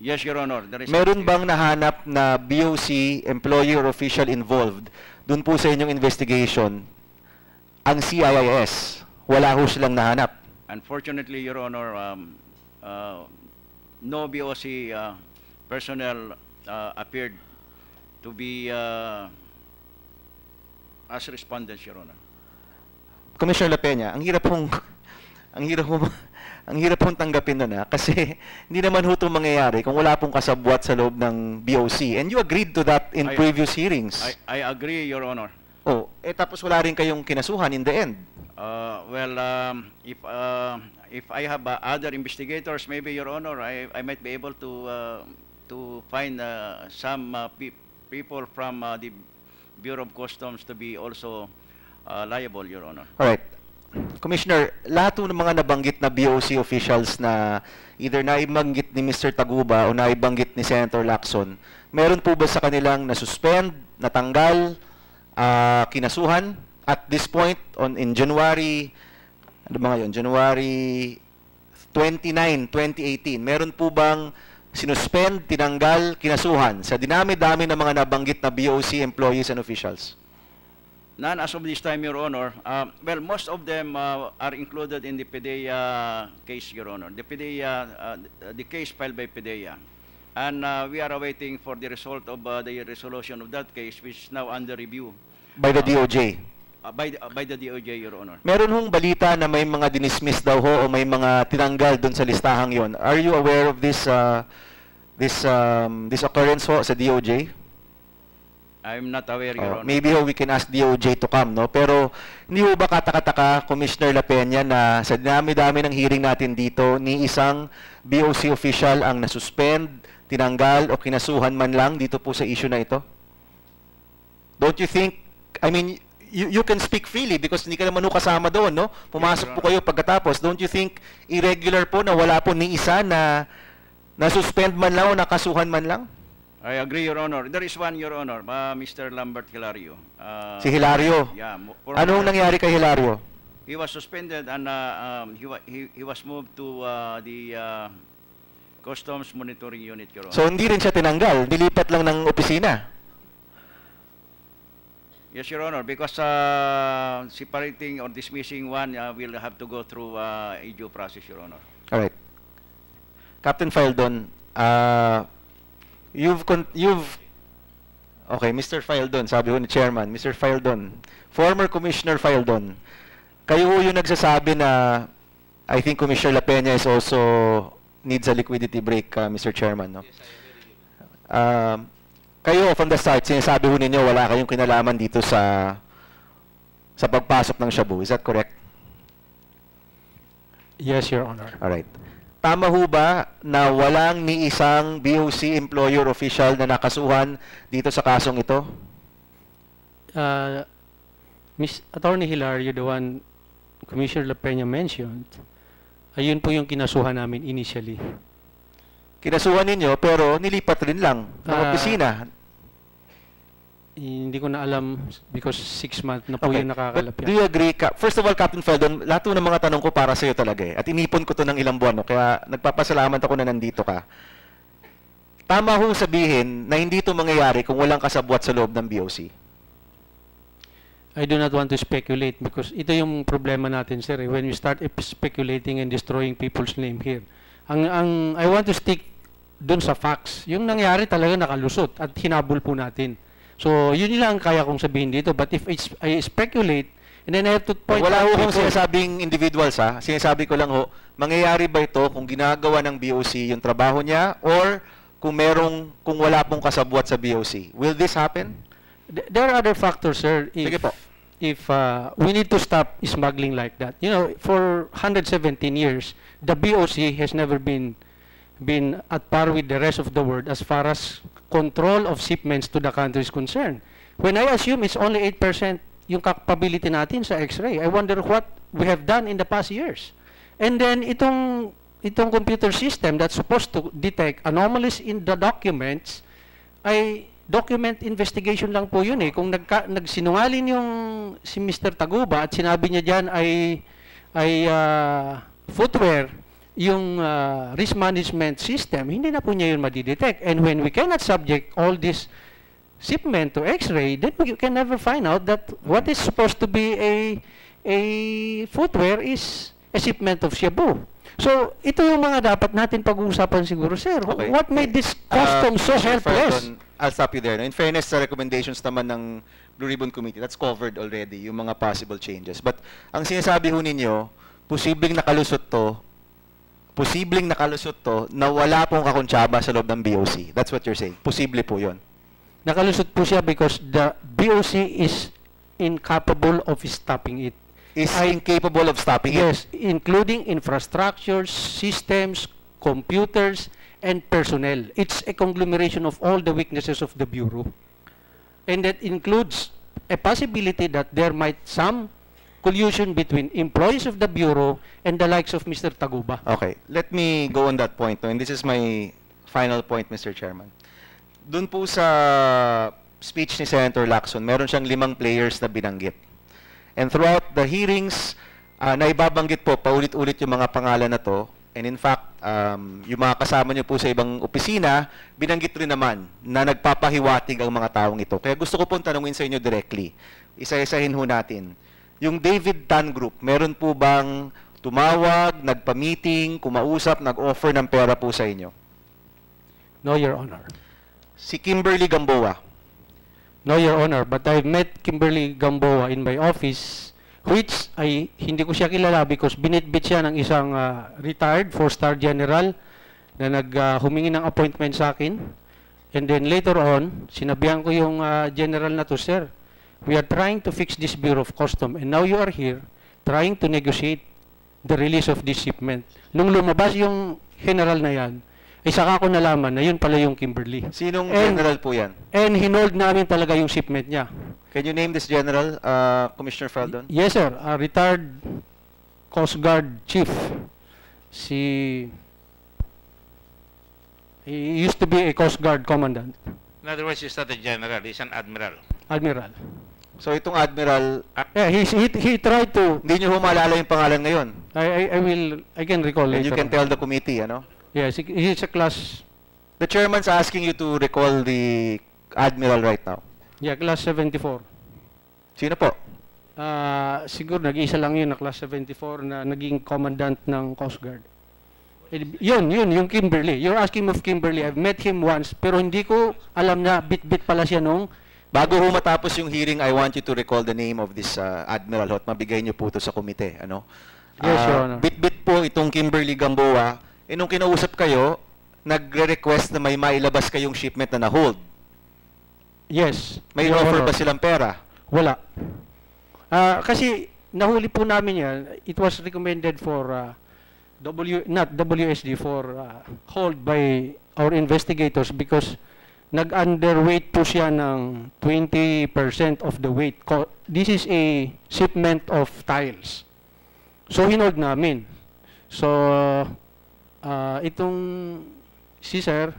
Yes, Your Honor. There is meron bang nahanap na BOC employee or official involved dun po sa inyong investigation? Ang CIS, wala ho silang nahanap? Unfortunately, Your Honor, no BOC personnel appeared to be as respondents, Your Honor. Commissioner La Peña, ang hirap pong tanggapin nun kasi hindi naman ho itong mangyayari kung wala pong kasabwat sa loob ng BOC. And you agreed to that in previous hearings. I agree, Your Honor. Oh, tapos wala rin kayong kinasuhan in the end. If I have other investigators, maybe, Your Honor, I might be able to find some people from the Bureau of Customs to be also liable, Your Honor. Alright. Commissioner, lahat ng mga nabanggit na BOC officials na either naibanggit ni Mr. Taguba o naibanggit ni Senator Lacson, meron po ba sa kanilang na-suspend, natanggal, kinasuhan? At this point, in January, January 29, 2018, meron po bang sinuspend, tinanggal, kinasuhan sa dinami-dami ng mga nabanggit na BOC employees and officials? None as of this time, Your Honor. Well, most of them are included in the PDEA case, Your Honor. The case filed by PDEA. And we are awaiting for the result of the resolution of that case, which is now under review. By the DOJ? By the DOJ, Your Honor. Meron hong balita na may mga dinismiss daw ho o may mga tinanggal doon sa listahang yon. Are you aware of this occurrence ho sa DOJ? I'm not aware, Your Honor. Maybe we can ask DOJ to come, no? Pero hindi ho ba katakataka, Commissioner La Peña, na sa dami-dami ng hearing natin dito, ni isang BOC official ang nasuspend, tinanggal o kinasuhan man lang dito po sa issue na ito? Don't you think, I mean, you can speak freely because hindi ka naman ho kasama doon, no? Pumasok po kayo pagkatapos. Don't you think irregular po na wala po ni isa na nasuspend man lang o nakasuhan man lang? I agree, Your Honor. There is one, Your Honor, Mr. Lambert Hilario. Si Hilario? Yeah. Anong nangyari kay Hilario? He was suspended and he was moved to the Customs Monitoring Unit, Your Honor. So hindi rin siya tinanggal, nilipat lang ng opisina? Yes, Your Honor, because separating or dismissing one will have to go through a due process, Your Honor. All right. Captain Fildon, okay, Mr. Fildon, sabi ko ni Chairman, Mr. Fildon, former Commissioner Fildon, kayo yung nagsasabi na I think Commissioner La Peña is also needs a liquidity break, Mr. Chairman, no? Kayo, from the start, sinasabi ho ninyo wala kayong kinalaman dito sa pagpasok ng Shabu. Is that correct? Yes, Your Honor. Alright. Tama ho ba na walang ni isang BOC employer official na nakasuhan dito sa kasong ito? Miss Attorney Hilario, the one Commissioner La Peña mentioned, ayun po yung kinasuhan namin initially. Kinasuhan ninyo pero nilipat rin lang ng opisina. Hindi ko na alam because 6 months na po Okay. yung But nakakalap do yan. you agree, first of all, Captain Feldon, lahat po ng mga tanong ko para sa'yo talaga eh. At inipon ko to ng ilang buwan, no? Kaya nagpapasalamat ako na nandito ka. Tama ho sabihin na hindi to mangyayari kung walang kasabwat sa loob ng BOC. I do not want to speculate because ito yung problema natin, sir. When we start speculating and destroying people's name here. I want to stick dun sa facts. Yung nangyari talaga nakalusot at hinabol po natin. So, yun lang ang kaya kong sabihin dito. But if I speculate, and then I have to point Wala ho out kung sinasabing individuals ha. Sinasabi ko lang ho, mangyayari ba ito kung ginagawa ng BOC yung trabaho niya or kung wala pong kasabwat sa BOC? Will this happen? There are other factors, sir. Sige po. If we need to stop smuggling like that. You know, for 117 years, the BOC has never been at par with the rest of the world as far as control of shipments to the country is concerned. When I assume it's only 8% yung capability natin sa X-ray, I wonder what we have done in the past years. And then itong computer system that's supposed to detect anomalies in the documents ay document investigation lang po yun eh. Kung nagsinungaling yung si Mr. Taguba at sinabi niya diyan ay footwear yung risk management system, hindi na po niya yun madidetect. And when we cannot subject all this shipment to X-ray, then we can never find out that what is supposed to be a footwear is a shipment of Shabu. So, ito yung mga dapat natin pag-uusapan siguro, sir. Okay. What made this custom so Mr. helpless? Felton, I'll stop you there. No? In fairness sa recommendations naman ng Blue Ribbon Committee, that's covered already, yung mga possible changes. But ang sinasabi ho ninyo, posibleng nakalusot to na wala pong kakuntsaba sa loob ng BOC. That's what you're saying. Posible po yun. Nakalusot po siya because the BOC is incapable of stopping it. Is incapable of stopping it. Yes, including infrastructures, systems, computers, and personnel. It's a conglomeration of all the weaknesses of the Bureau. And that includes a possibility that there might some collusion between employees of the Bureau and the likes of Mr. Taguba. Okay, let me go on that point. No? And this is my final point, Mr. Chairman. Doon po sa speech ni Senator Lacson, meron siyang 5 players na binanggit. And throughout the hearings, naibabanggit po paulit-ulit yung mga pangalan na to. And in fact, yung mga kasama niyo po sa ibang opisina, binanggit rin naman na nagpapahiwatig ang mga taong ito. Kaya gusto ko pong tanungin sa inyo directly. Isa-isahin ho natin. Yung David Tan Group, meron po bang tumawag, nagpa-meeting, kumausap, nag-offer ng pera po sa inyo? No, Your Honor. Si Kimberly Gamboa. No, Your Honor, but I've met Kimberly Gamboa in my office, which ay hindi ko siya kilala because binitbit siya ng isang retired 4-star general na humingi ng appointment sa akin. And then later on, sinabihan ko yung general na to, sir, we are trying to fix this Bureau of Custom and now you are here trying to negotiate the release of this shipment. Nung lumabas yung general na yan, ay saka ko nalaman na yun pala yung Kimberly. Sinong general po yan? And hinold namin talaga yung shipment niya. Can you name this general, Commissioner Feldon? Yes, sir. Retired Coast Guard Chief. He used to be a Coast Guard Commandant. In other words, he's not a general, he's an admiral. Admiral. So itong admiral, Yeah, he tried to. hindi nyo humalala yung pangalan ngayon. I can recall And later. you can tell the committee, ano? Yes, he's a class. The chairman's asking you to recall the admiral right now. Yeah, class 74. Sino po? Siguro nag-iisa lang yun na class 74 na naging commandant ng Coast Guard. Yun, yung Kimberly. You're asking of Kimberly. I've met him once, pero hindi ko alam na bit-bit pala siya nung. Bago ho matapos yung hearing, I want you to recall the name of this admiral at mabigay niyo po ito sa komite. Ano? Yes, Your Honor. Bit-bit po itong Kimberly Gamboa. Nung kinausap kayo, nagre-request na may mailabas kayong shipment na na-hold. Yes. May Your offer Honor. ba silang pera? Wala. Kasi nahuli po namin yan. It was recommended for not WSD, for hold by our investigators because nag-underweight po siya ng 20% of the weight. This is a shipment of tiles. So, hinold namin. So, itong si sir,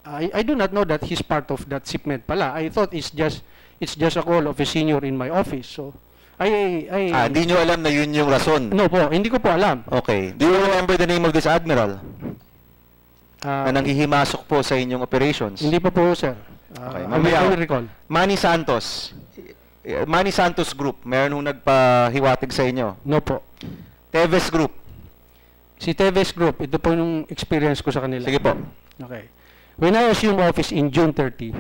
I do not know that he's part of that shipment pala. I thought it's just it's just a call of a senior in my office. So, Hindi nyo alam na yun yung rason? No po, hindi ko po alam. Okay. Do you remember the name of this admiral? Na nanghihimasok po sa inyong operations? Hindi pa po, sir. Okay, I will recall. Manny Santos. Manny Santos Group, meron nung nagpahiwatig sa inyo? No po. Teves Group. Si Teves Group, ito po yung experience ko sa kanila. Sige po. Okay. When I assumed office in June 30,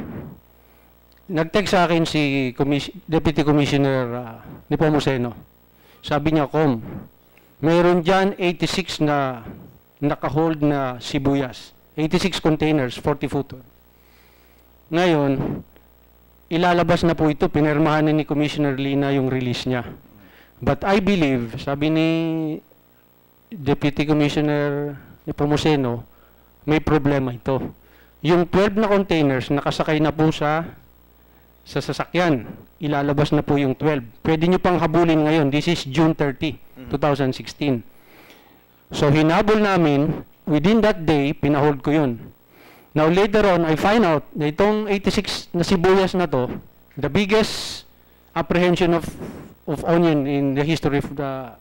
nag-text sa akin si Deputy Commissioner Nepomuceno. Sabi niya, mayroon dyan 86 na naka-hold na sibuyas. 86 containers, 40-footer. Ngayon, ilalabas na po ito, pinirmahan ni Commissioner Lina yung release niya. But I believe, sabi ni Deputy Commissioner Nepomuceno, may problema ito. Yung 12 na containers, nakasakay na po sa sasakyan. Ilalabas na po yung 12. Pwede nyo pang habulin ngayon. This is June 30, 2016. So, hinabol namin, within that day, pinahold ko yun. Now, later on, I find out na itong 86 na sibuyas na to, the biggest apprehension of onion in the history of the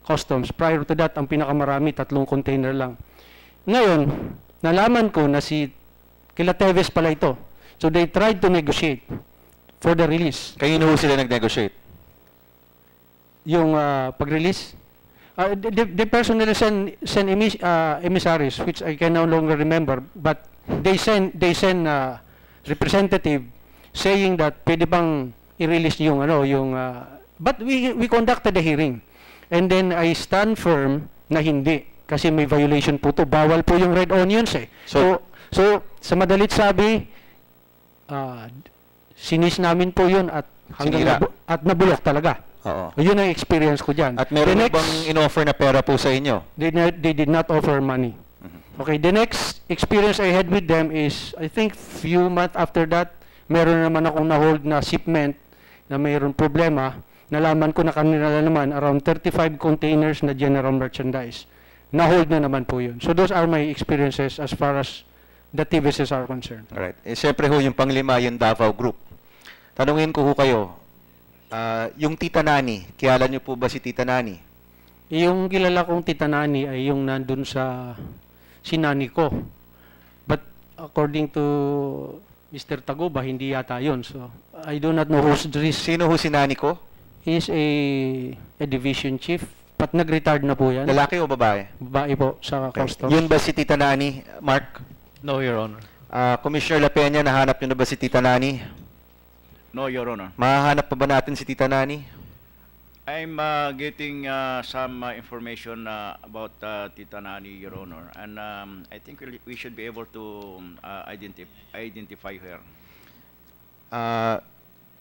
customs. Prior to that, ang pinakamarami, 3 container lang. Ngayon, nalaman ko na kila Teves pala ito. So they tried to negotiate for the release. Kayo na sila nag-negotiate? Yung pag-release? They personally send emissaries, which I can no longer remember, but they send representative saying that pwede bang i-release yung but we conducted the hearing. And then I stand firm na hindi kasi may violation po to. Bawal po yung red onions eh. So sa madalit sabi, sinis namin po yun at at nabulok talaga. Oo. Yun ang experience ko dyan. At meron bang in-offer na pera po sa inyo? They did not offer money. Okay, the next experience I had with them is, I think few months after that, meron naman akong na-hold na shipment na mayroon problema. Nalaman ko na kanila naman around 35 containers na general merchandise. Na-hold na naman po yun. So those are my experiences as far as the TVSs are concerned. Alright. Siyempre ho, yung panglima, yung Davao Group. Tanungin ko ho kayo, yung Tita Nani, kilala niyo po ba si Tita Nani? Yung kilala kong Tita Nani ay yung nandun sa sinani ko. But according to Mr. Taguba, hindi yata yun. So I do not know who's this. Sino ho si Nani ko? He's a division chief. But nag-retired na po yan. Lalaki o babae? Babae po sa customs. Yun ba si Tita Nani, Mark? No, Your Honor. Commissioner La Peña, nahanap niyo na ba si Tita Nani? No, Your Honor. Mahahanap pa ba natin si Tita Nani? I'm getting some information about Tita Nani, Your Honor, and I think we should be able to identify her.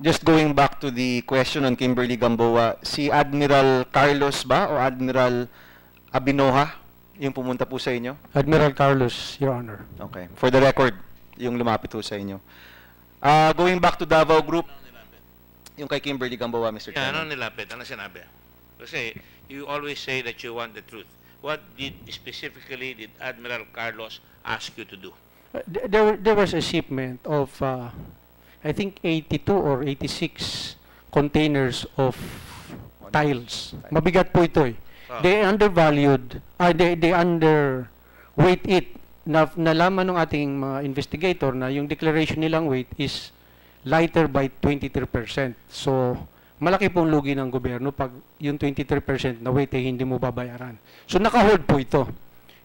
Just going back to the question on Kimberly Gamboa, si Admiral Carlos ba o Admiral Abinoha yung pumunta po sa inyo? Admiral Carlos, Your Honor. Okay. For the record, yung lumapit po sa inyo. Going back to Davao Group, yung kay Kimberly Gamboa, Mr. Chairman. Ano nilapit? Ano sinabi? Kasi you always say that you want the truth. What specifically did Admiral Carlos ask you to do? There was a shipment of, I think, 82 or 86 containers of tiles. Mabigat po ito eh. They undervalued, they underweight it. Nalaman ng ating mga investigator na yung declaration nilang weight is lighter by 23%. So, malaki pong lugi ng gobyerno pag yung 23% na weight ay hindi mo babayaran. So, naka-hold po ito.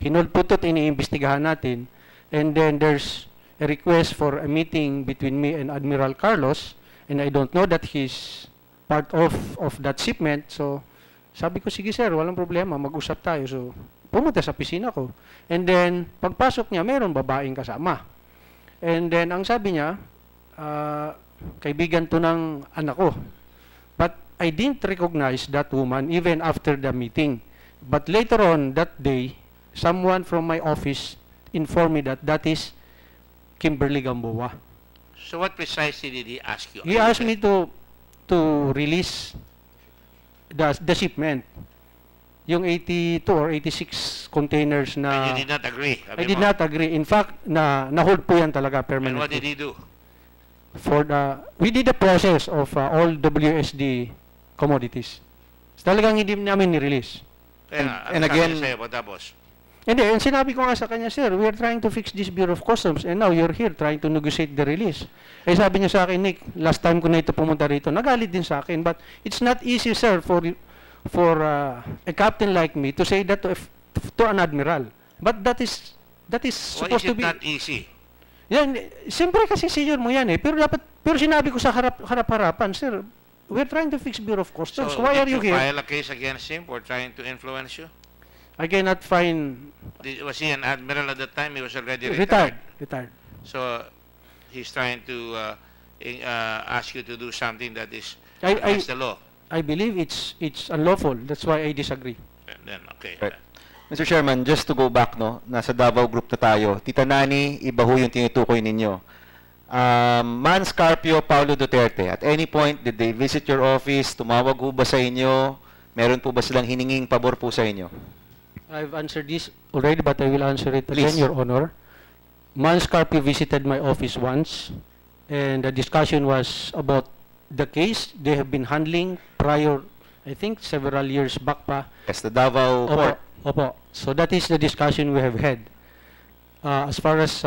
Hinold po ito at iniimbestigahan natin. And then there's a request for a meeting between me and Admiral Carlos, and I don't know that he's part of that shipment. So, sabi ko, sige sir, walang problema, mag-usap tayo. So, pumunta sa pisina ko. And then, pagpasok niya, mayroon babaeng kasama. And then, ang sabi niya, kaibigan to ng anak ko. But I didn't recognize that woman even after the meeting. But later on that day, someone from my office informed me that that is Kimberly Gamboa. So what precisely did he ask you? He asked me to release the shipment. Yung 82 or 86 containers na... And you did not agree? I did not agree. In fact, na-hold po yan talaga permanently. And what did he do? we did the process of all WSD commodities. Talagang hindi namin ni-release. And again, sa'yo, tapos. Hindi, and sinabi ko nga sa kanya, sir, we are trying to fix this Bureau of Customs and now you're here trying to negotiate the release. Eh sabi niya sa akin, Nick, last time ko na ito pumunta rito, nagalit din sa akin, but it's not easy, sir, for a captain like me to say that to an admiral. But that is supposed to be... Why is it not easy? Yan, siyempre kasi senior mo yan eh, pero sinabi ko sa harap-harapan, sir, we're trying to fix Bureau of Customs. So, Why are you did you here? file a case against him for trying to influence you? I cannot find... Was he an admiral at the time? He was already Retired. So, he's trying to ask you to do something that is I- against the law. I believe it's unlawful. That's why I disagree. And then, okay. Right. Mr. Chairman, just to go back, no, nasa Davao Group na tayo. Tita Nani, iba ho yung tinutukoy ninyo. Mans Carpio, Paulo Duterte, at any point, did they visit your office? Tumawag ho ba sa inyo? Meron po ba silang hininging pabor po sa inyo? I've answered this already, but I will answer it Please. again, Your Honor. Mans Carpio visited my office once, and the discussion was about the case they have been handling prior, I think, several years back pa. Yes, the Davao Court. Opo. So that is the discussion we have had. As far as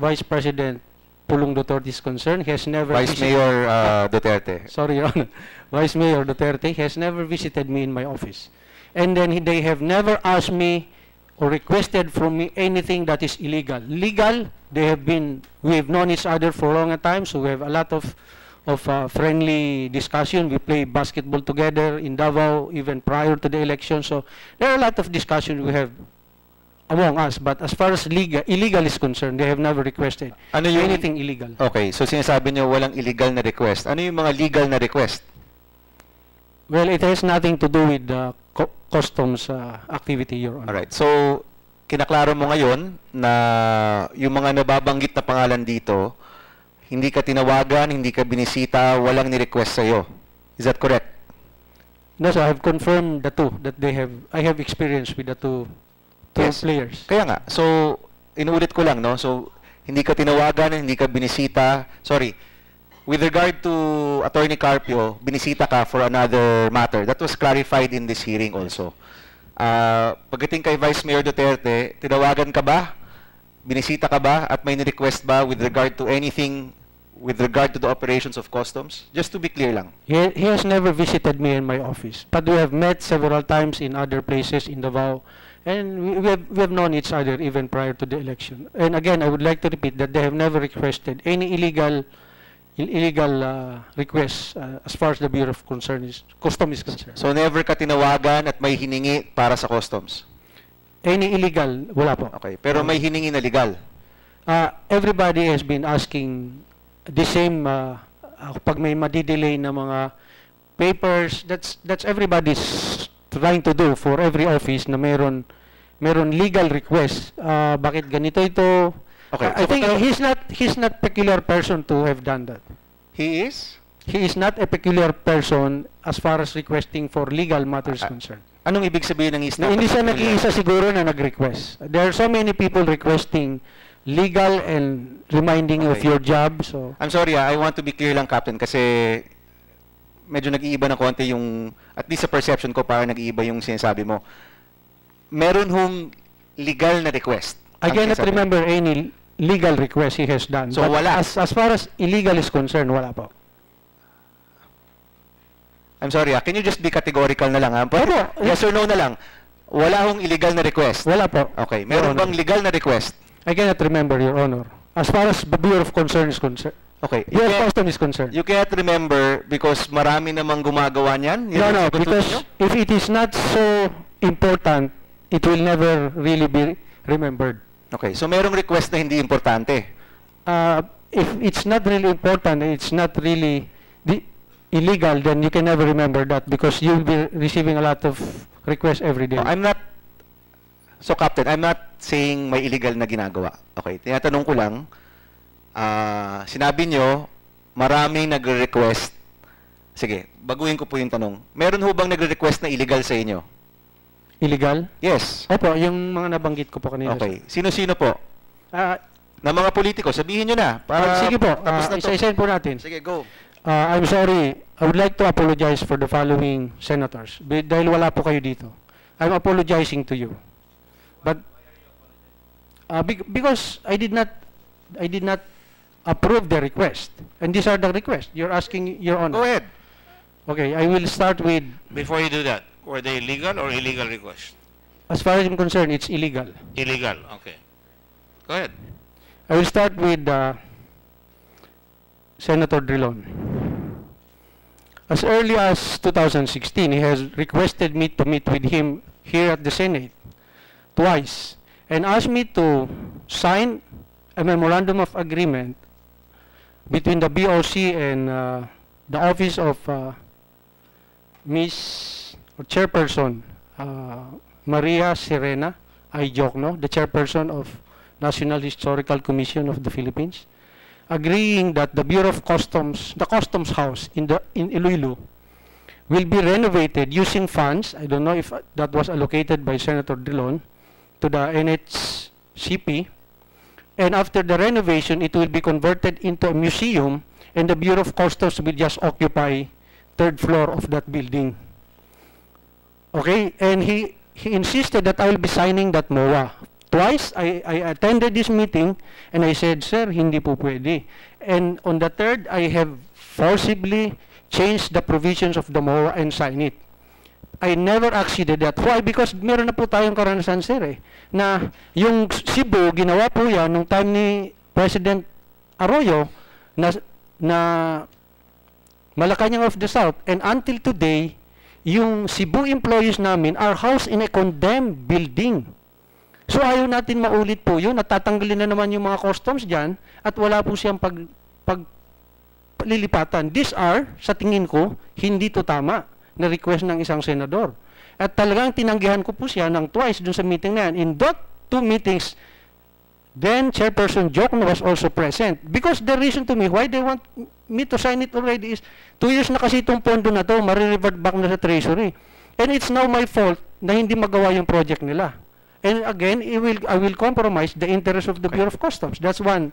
Vice President Pulong Duterte is concerned, he has never Vice Mayor Duterte. Sorry, Your Honor. Vice Mayor Duterte has never visited me in my office. And then they have never asked me or requested from me anything that is illegal. Legal, we have known each other for a long time, so we have a lot of friendly discussion. We play basketball together in Davao even prior to the election. So there are a lot of discussion we have among us. But as far as illegal is concerned, they have never requested anything illegal. Okay, so sinasabi niyo walang illegal na request. Ano yung mga legal na request? Well, it has nothing to do with the customs activity, Your Honor. Alright, so kinaklaro mo ngayon na yung mga nababanggit na pangalan dito, hindi ka tinawagan, hindi ka binisita, walang ni-request sa'yo. Is that correct? No, sir, I have confirmed the two that I have experience with the two Yes. players. Kaya nga, so inuulit ko lang, no? So hindi ka tinawagan, hindi ka binisita. Sorry. With regard to Attorney Carpio, binisita ka for another matter. That was clarified in this hearing also. Pagdating kay Vice Mayor Duterte, tinawagan ka ba? Binisita ka ba? At may ni-request ba with regard to anything with regard to the operations of customs? Just to be clear lang. He has never visited me in my office, but we have met several times in other places in Davao, and we have known each other even prior to the election. And again, I would like to repeat that they have never requested any illegal requests as far as the Bureau of Customs is concerned. So never ka tinawagan at may hiningi para sa customs? Any illegal, wala po. Okay, pero may hiningi na legal? Everybody has been asking the same, pag may madidelay na mga papers, that's everybody's trying to do for every office na meron legal request. Bakit ganito ito? Okay, I think he's not peculiar person to have done that. He is? He is not a peculiar person as far as requesting for legal matters concerned. Anong ibig sabihin ng is Na, not hindi siya peculiar? nag-iisa siguro na nag-request. There are so many people requesting legal and reminding you of Okay. your job. So I'm sorry, I want to be clear lang, Captain, kasi medyo nag-iiba ng konti yung, at least sa perception ko, parang nag-iiba yung sinasabi mo. Meron hong legal na request. I ang cannot sinasabi. remember any legal request he has done. So, But wala. As far as illegal is concerned, wala po. I'm sorry, can you just be categorical na lang? Opo. Yes or no na lang. Wala hong illegal na request. Wala po. Okay, Your meron Honor. bang legal na request? I cannot remember, Your Honor. As far as the Bureau of Concern is concerned, Okay. Bureau of Custom is concerned. You can't remember because marami namang gumagawa niyan? Yun No, ang no, sagot because ninyo? if it is not so important, it will never really be remembered. Okay, so merong request na hindi importante. If it's not really important, it's not really illegal, then you can never remember that because you'll be receiving a lot of requests every day. So, Captain, I'm not saying may illegal na ginagawa. Okay, tinatanong ko lang, sinabi nyo, maraming nagre-request. Sige, baguhin ko po yung tanong. Meron ho bang nagre-request na illegal sa inyo? Illegal? Yes. Opo, yung mga nabanggit ko po kanina. Okay. Sino-sino po? ng mga politiko? Sabihin nyo na. Para Sige po, tapos na to. isa-isahin po natin. Sige, go. I'm sorry. I would like to apologize for the following senators. Dahil wala po kayo dito. I'm apologizing to you. But because I did not approve the request. And these are the requests. You're asking, Your Honor. Go ahead. Okay, I will start with, Before you do that, were they legal or illegal requests? as far as I'm concerned, it's illegal. Illegal, okay. Go ahead. I will start with Senator Drilon. As early as 2016, he has requested me to meet with him here at the Senate twice and asked me to sign a memorandum of agreement between the BOC and the office of Miss or Chairperson Maria Serena Ayjokno, the Chairperson of National Historical Commission of the Philippines, agreeing that the Bureau of Customs, the Customs House in Iloilo, will be renovated using funds. I don't know if that was allocated by Senator Drilon to the NHCP. And after the renovation, it will be converted into a museum, and the Bureau of Customs will just occupy third floor of that building. Okay, and he insisted that I will be signing that MOA. Twice, I attended this meeting, and I said, sir, hindi po pwede. And on the third, I have forcibly changed the provisions of the MOA and signed it. I never acceded that. Why? Because meron na po tayong karanasan, sir, na yung Cebu, ginawa po yan nung time ni President Arroyo na Malacanang of the South. And until today, yung Cebu employees namin are housed in a condemned building. So ayaw natin maulit po yun, at tatanggalin na naman yung mga customs dyan, at wala po siyang paglilipatan. These are, sa tingin ko, hindi to tama na request ng isang senador. At talagang tinanggihan ko po siya ng twice dun sa meeting na yan. In that two meetings, then Chairperson Jokno was also present. Because the reason to me why they want me to sign it already is 2 years na kasi itong pondo na to, marirevert back na sa Treasury. And it's now my fault na hindi magawa yung project nila. And again, I will compromise the interest of the Bureau of Customs. That's one.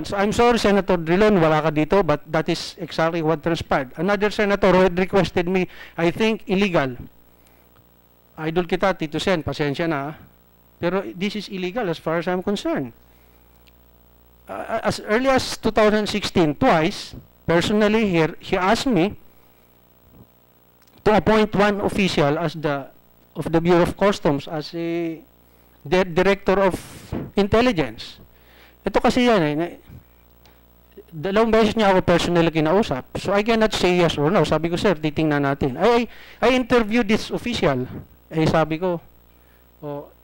So I'm sorry, Senator Drilon, wala ka dito, but that is exactly what transpired. Another senator who had requested me, I think, illegal. Idol kita, Tito Sen, pasensya na. Pero this is illegal as far as I'm concerned. As early as 2016, twice, personally, he asked me to appoint one official as of the Bureau of Customs as a Director of Intelligence. Ito kasi yan dalawang beses niya ako personally kinausap. So I cannot say yes or no. Sabi ko, sir, titingnan natin. I interviewed this official. Sabi ko,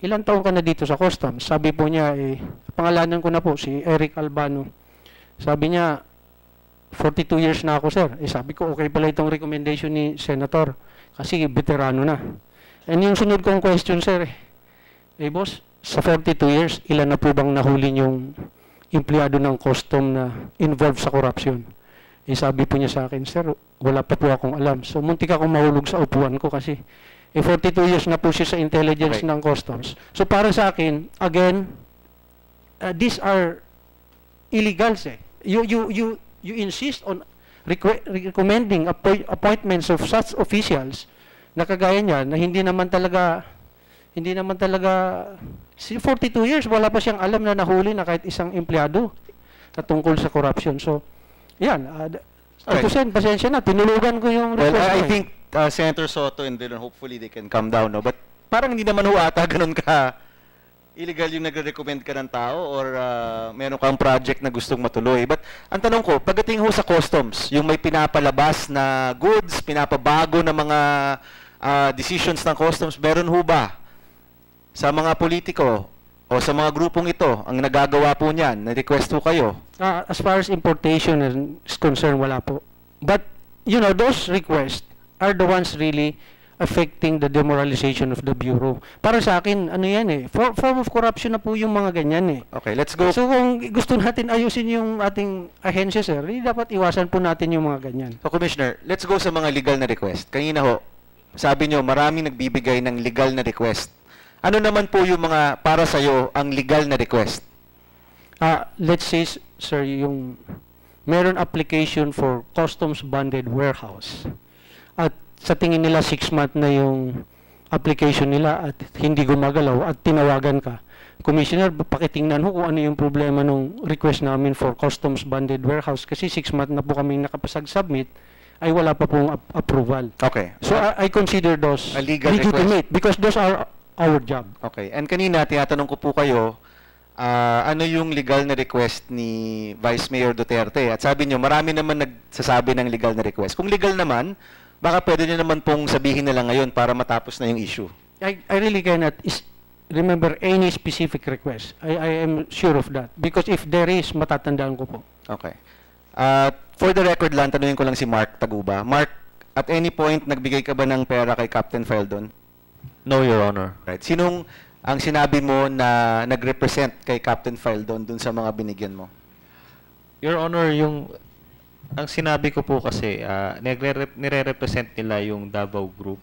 ilang taon ka na dito sa Customs? Sabi po niya, pangalanan ko na po, si Eric Albano. Sabi niya, 42 years na ako, sir. Sabi ko, okay pala itong recommendation ni Senator. Kasi veterano na. And yung sunod kong question, sir, boss, sa 42 years, ilan na po bang nahuli yung empleyado ng custom na involved sa corruption? Sabi po niya sa akin, sir, wala pa po akong alam. So, muntik akong mahulog sa upuan ko kasi 42 years na po siya sa intelligence ng customs. So, para sa akin, again, these are illegals. You insist on recommending appointments of such officials na kagaya niya na hindi naman talaga 42 years, wala pa siyang alam na nahuli na kahit isang empleyado na tungkol sa corruption. So, yan. Pasensya na, tinulugan ko yung request. Well, I think Senator Soto and Dillon, hopefully they can calm down, no? But parang hindi naman ata ganun ka illegal yung nagre-recommend ka ng tao or meron kang project na gustong matuloy. But ang tanong ko, pagdating ho sa customs, yung may pinapalabas na goods, pinapabago na mga decisions ng customs, meron ho ba sa mga politiko o sa mga grupong ito ang nagagawa po niyan? Na-request po kayo? As far as importation is concerned, wala po. But, you know, those requests are the ones really affecting the demoralization of the Bureau. Para sa akin, ano yan form of corruption na po yung mga ganyan Okay, let's go. So kung gusto natin ayusin yung ating ahensya, sir, dapat iwasan po natin yung mga ganyan. So, Commissioner, let's go sa mga legal na request. Kanina ho, sabi nyo, maraming nagbibigay ng legal na request. Ano naman po yung mga para sa'yo ang legal na request? Let's say, sir, yung meron application for customs bonded warehouse. At sa tingin nila 6 month na yung application nila at hindi gumagalaw at tinawagan ka. Commissioner, pakitingnan ho kung ano yung problema ng request namin for customs bonded warehouse kasi 6 month na po kami nakapasag-submit ay wala pa pong approval. Okay. So I consider those A legal legitimate because those are our job. Okay. And kanina, tinatanong ko po kayo, ano yung legal na request ni Vice Mayor Duterte? At sabi nyo, marami naman nagsasabi ng legal na request. Kung legal naman, baka pwede nyo naman pong sabihin na lang ngayon para matapos na yung issue. I really cannot remember any specific request. I am sure of that. Because if there is, matatandaan ko po. Okay. For the record lang, tanungin ko lang si Mark Taguba. Mark, at any point, nagbigay ka ba ng pera kay Captain Feldon? No, Your Honor. Right. Sinong ang sinabi mo na nag-represent kay Captain Feldon dun sa mga binigyan mo? Your Honor, ang sinabi ko po kasi, nire-represent nila yung Davao Group,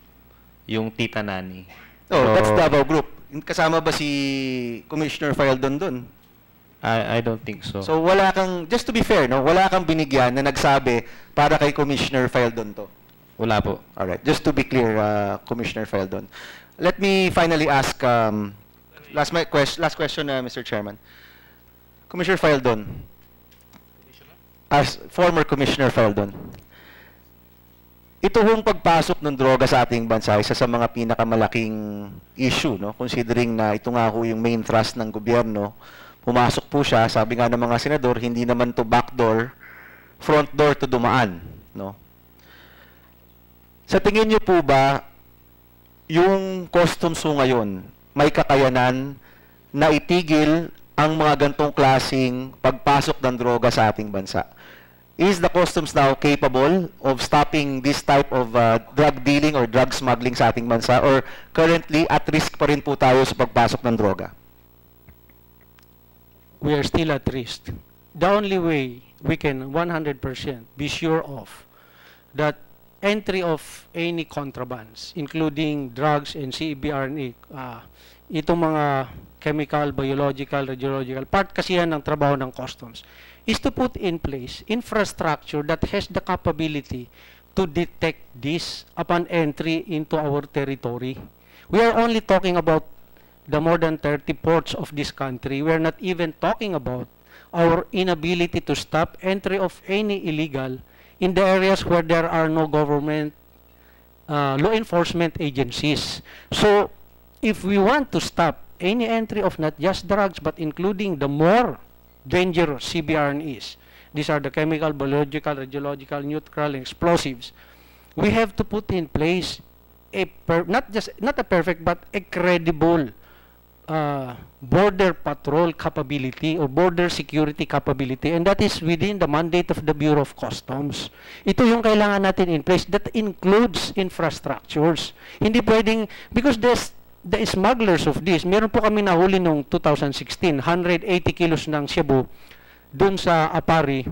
yung Tita Nani. Oh, So, that's Davao Group. Kasama ba si Commissioner Feldon dun? I don't think so. So wala kang, just to be fair, no, wala kang binigyan na nagsabi para kay Commissioner Feldon to. Wala po. Alright, just to be clear, Commissioner Feldon. Let me finally ask, last question, Mr. Chairman. Commissioner Feldon, as former Commissioner Feldon, ito hong pagpasok ng droga sa ating bansa, isa sa mga pinakamalaking issue, no? Considering na ito nga ho yung main thrust ng gobyerno, pumasok po siya, sabi nga ng mga senador, hindi naman to backdoor, front door to dumaan, no? Sa tingin niyo po ba, yung customs ho ngayon, may kakayanan na itigil ang mga gantong klasing pagpasok ng droga sa ating bansa? Is the customs now capable of stopping this type of drug dealing or drug smuggling sa ating bansa? Or currently, at risk pa rin po tayo sa pagpasok ng droga? We are still at risk. The only way we can 100% be sure of that entry of any contrabands, including drugs and CBRNA, itong mga chemical, biological, radiological, part kasi yan ng trabaho ng customs, is to put in place infrastructure that has the capability to detect this upon entry into our territory. We are only talking about the more than 30 ports of this country. We are not even talking about our inability to stop entry of any illegal in the areas where there are no government law enforcement agencies. So, if we want to stop any entry of not just drugs but including the more dangerous CBRNEs, these are the chemical, biological, radiological, neutral, and explosives, we have to put in place a not a perfect but a credible border patrol capability or border security capability, and that is within the mandate of the Bureau of Customs. Ito yung kailangan natin in place. That includes infrastructures. Hindi pwedeng, because the smugglers of this, meron po kami nahuli noong 2016, 180 kilos ng Shabu dun sa Apari,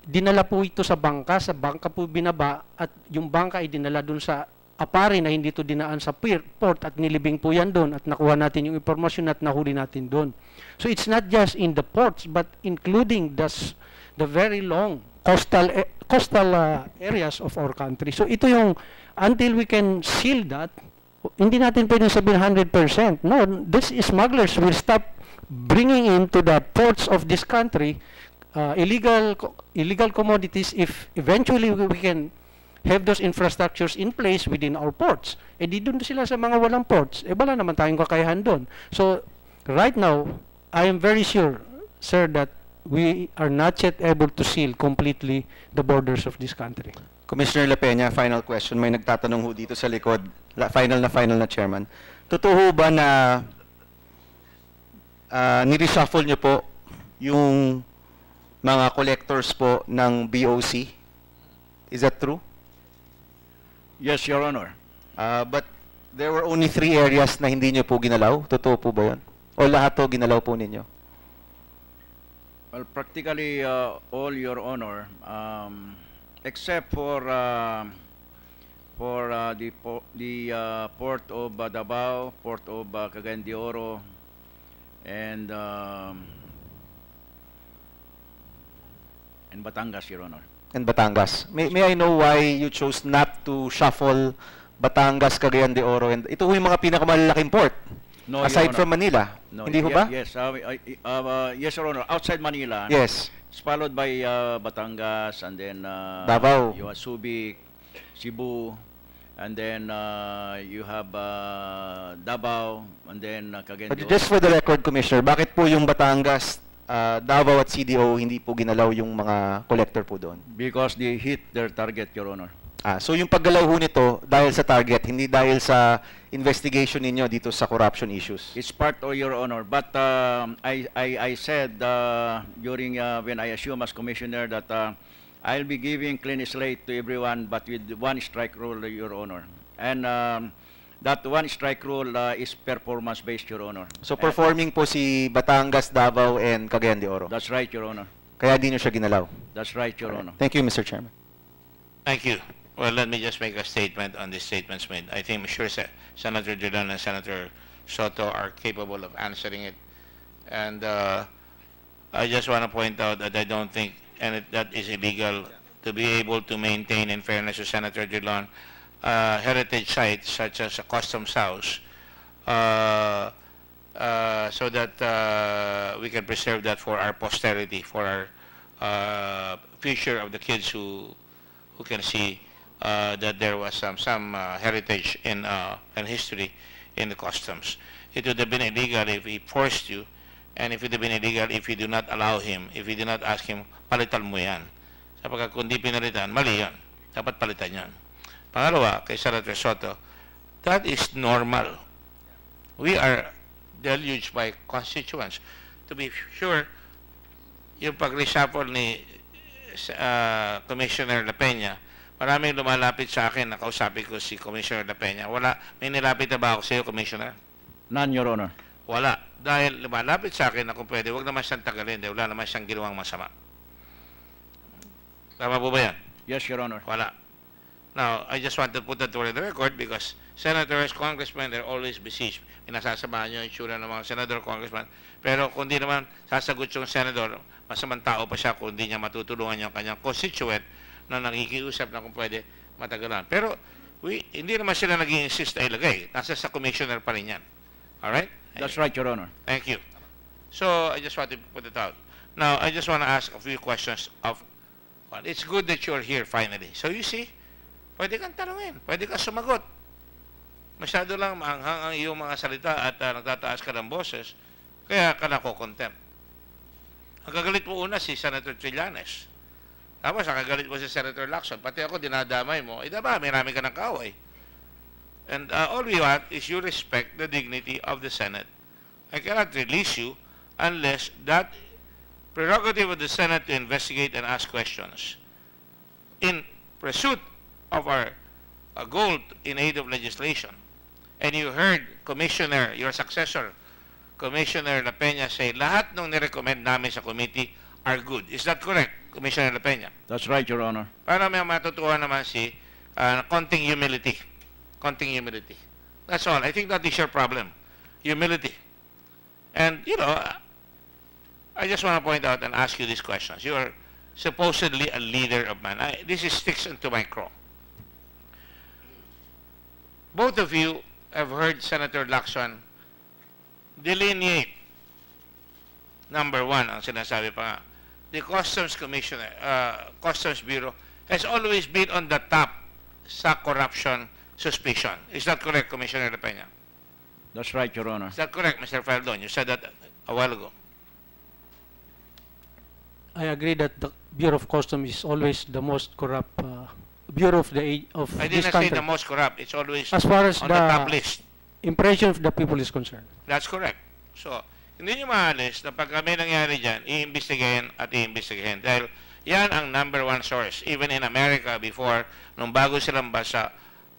dinala po ito sa bangka po binaba, at yung bangka ay dinala dun sa Apari na hindi to dinaan sa port at nilibing po yan doon at nakuha natin yung impormasyon at nahuli natin doon. So it's not just in the ports but including the very long coastal areas of our country. So ito yung, until we can seal that, hindi natin pwedeng sabihin 100%. No, these smugglers will stop bringing into the ports of this country illegal commodities if eventually we can have those infrastructures in place within our ports. Di doon sila sa mga walang ports. Wala naman tayong kakayahan doon. So, right now, I am very sure, sir, that we are not yet able to seal completely the borders of this country. Commissioner La Peña, final question. May nagtatanong ho dito sa likod. Final na chairman. Totoo ba na nireshuffle nyo po yung mga collectors po ng BOC? Is that true? Yes, Your Honor. But there were only 3 areas na hindi nyo po ginalaw? Totoo po ba yun? O lahat to ginalaw po ninyo? Well, practically all, Your Honor, except for the port of Davao, port of Cagayan de Oro, and Batangas, Your Honor. And Batangas. May I know why you chose not to shuffle Batangas, Cagayan de Oro? And ito yung mga pinakamalalaking port. No, Your aside Honor. from Manila. No, Hindi ho ba? Yes, yes, Your Honor. Outside Manila, Yes. it's followed by Batangas, and then Davao. you have Subic, Cebu, and then you have Davao, and then Cagayan de Oro. Just for the record, Commissioner, bakit po yung Batangas, Davao at CDO hindi po ginalaw yung mga collector po doon? Because they hit their target, Your Honor. So yung paggalaw ho nito dahil sa target, hindi dahil sa investigation ninyo dito sa corruption issues. It's part of Your Honor, but I said during when I assumed as Commissioner that I'll be giving clean slate to everyone, but with one strike rule, Your Honor. And that one strike rule is performance-based, Your Honor. So performing po si Batangas, Davao, and Cagayan de Oro. That's right, Your Honor. Kaya di nyo siya ginalaw. That's right, Your Honor. Thank you, Mr. Chairman. Thank you. Well, let me just make a statement on the statements made. I think I'm sure Senator Dillon and Senator Soto are capable of answering it. And I just want to point out that I don't think that is illegal to be able to maintain, in fairness to Senator Dillon, heritage sites such as a customs house so that we can preserve that for our posterity, for our future of the kids who can see that there was some heritage and history in the customs. It would have been illegal if he forced you, and if it would have been illegal if you do not allow him, if you do not ask him, palitan mo yan. Sapagkat kung di pinalitan, mali yan. Dapat palitan yan. Pangalawa, kay Senator Soto, that is normal. We are deluged by constituents. To be sure, yung pag-reshuffle ni Commissioner La Peña, maraming lumalapit sa akin, nakausapin ko si Commissioner La Peña. Wala. May nilapit na ba ako sa iyo, Commissioner? None, Your Honor. Wala. Dahil lumalapit sa akin na kung pwede, huwag naman siyang tagalin. Dahil wala naman siyang ginawang masama. Tama po ba yan? Yes, Your Honor. Wala. Now, I just want to put that to the record because senators, congressmen, they're always besieged. Pinasasamahan nyo yung itsura ng mga senador, congressman. Pero kung di naman sasagot yung senador, masamang tao pa siya kung di niya matutulungan yung kanyang constituent na nakikiusap na kung pwede matagalan. Pero hindi naman sila nag-i-insist na ilagay. Nasa sa commissioner pa rin yan. Alright? That's right, Your Honor. Thank you. So, I just want to put it out. Now, I just want to ask a few questions of, well, it's good that you're here finally. So, you see, pwede kang tanungin, pwede kang sumagot. Masyado lang maanghang ang iyong mga salita at nagtataas ka ng boses, kaya ka nako-contempt. Ang kagalit mo una si Senator Trillanes. Tapos, ang kagalit mo si Senator Lacson. Pati ako, dinadamay mo. Diba, may rami ka ng kaaway. And all we want is you respect the dignity of the Senate. I cannot release you unless that prerogative of the Senate to investigate and ask questions in pursuit of our goal in aid of legislation. And you heard Commissioner, your successor, Commissioner La Peña say, lahat ng nirecommend namin sa committee are good. Is that correct, Commissioner La Peña? That's right, Your Honor. Para may matutuwa naman si konting humility. Konting humility. That's all. I think that is your problem. Humility. And, you know, I just want to point out and ask you these questions. You are supposedly a leader of man. This is sticks into my craw. Both of you have heard Senator Lacson delineate, number one, ang sinasabi pa nga, the Customs Commissioner, Customs Bureau has always been on the top sa corruption suspicion. Is that correct, Commissioner La Peña? That's right, Your Honor. Is that correct, Mr. Faldon? You said that a while ago. I agree that the Bureau of Customs is always the most corrupt bureau of I this didn't say country. the most corrupt. It's always As far as on the top list. impression of the people is concerned. That's correct. So, hindi nyo maalis na pag may nangyari dyan, iimbestigahin at iimbestigahin. Dahil yan ang number one source. Even in America before, nung bago silang basa,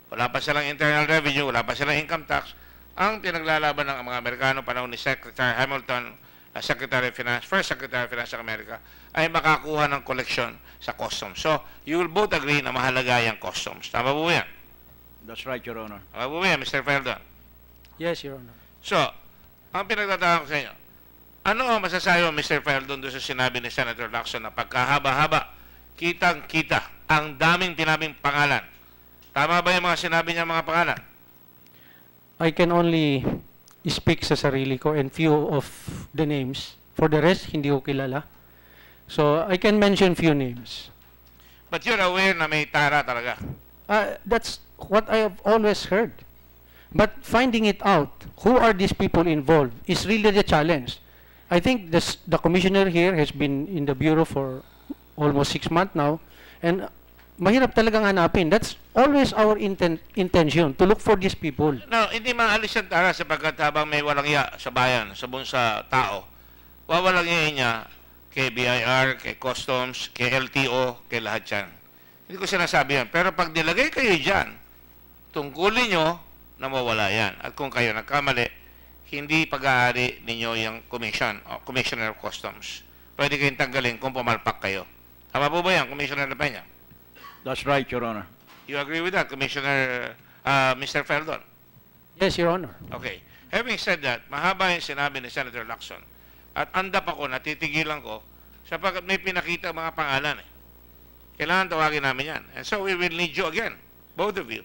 wala pa silang internal revenue, wala pa silang income tax, ang pinaglalaban ng mga Amerikano panahon ni Secretary Hamilton, Secretary of Finance, first Secretary of Finance ng Amerika, ay makakuha ng collection sa customs. So, you will both agree na mahalaga yung customs. Tama po yan? That's right, Your Honor. Tama po yan, Mr. Feldon? Yes, Your Honor. So, ang pinagtatanong ko sa inyo, Ano ang masasabi mo, Mr. Feldon, doon sa sinabi ni Senator Lacson na pagkahaba-haba, kitang-kita, ang daming tinabing pangalan. Tama ba yung mga sinabi niya mga pangalan? I can only speak sa sarili ko and few of the names. For the rest, hindi ko kilala. So, I can mention few names. But you're aware na may tara talaga. That's what I have always heard. But finding it out, who are these people involved, is really the challenge. I think the commissioner here has been in the bureau for almost 6 months now, and mahirap talagang hanapin. That's always our intention, to look for these people. No, hindi maalis ang tara sapagkat habang may walang iya sa bayan, sa tao, wawalang iya niya kay BIR, kay Customs, kay LTO, kay lahat yan. Hindi ko sinasabi yan. Pero pag nilagay kayo dyan, tungkulin nyo na mawala yan. At kung kayo nagkamali, hindi pag-aari ninyo yung commission o Commissioner of Customs. Pwede kayong tanggalin kung pumalpak kayo. Tama po ba yan, Commissioner Lapenya? That's right, Your Honor. You agree with that, Commissioner Mr. Feldon? Yes, Your Honor. Okay. Having said that, mahaba yung sinabi ni Senator Lacson. At andap ako, natitigilan ko, sapagkat may pinakita mga pangalan eh. Kailangan tawagin namin yan. And so we will need you again, both of you,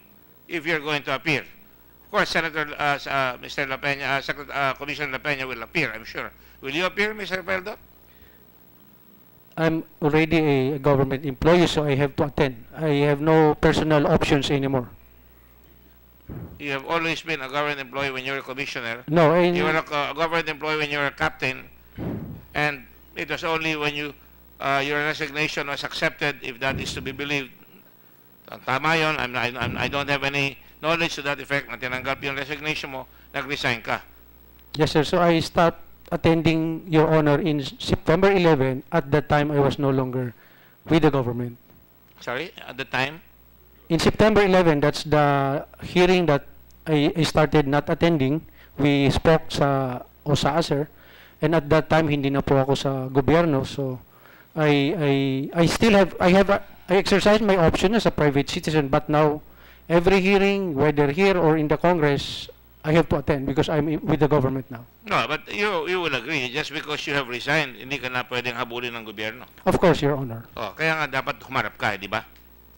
if you're going to appear. Of course, Senator, Mr. Lapenya, Commissioner Lapenya will appear, I'm sure. Will you appear, Mr. Feldon? I'm already a government employee, so I have to attend. I have no personal options anymore. You have always been a government employee when you were a commissioner. No, You were a government employee when you were a captain. And it was only when your resignation was accepted, if that is to be believed. Tama yun. I don't have any knowledge to that effect na tinanggap yung resignation mo, nag-resign ka. Yes, sir. So I stopped attending, Your Honor, in September 11. At that time, I was no longer with the government. Sorry, at the time? In September 11, that's the hearing that I started not attending. We spoke sa OSA, sir. And at that time, hindi na po ako sa gobyerno. So I exercise my option as a private citizen, but now every hearing, whether here or in the Congress, I have to attend because I'm with the government now. No, but you will agree, just because you have resigned, hindi ka na pwedeng habulin ng gobyerno. Of course, Your Honor. Oh, kaya nga dapat humarap ka, di ba?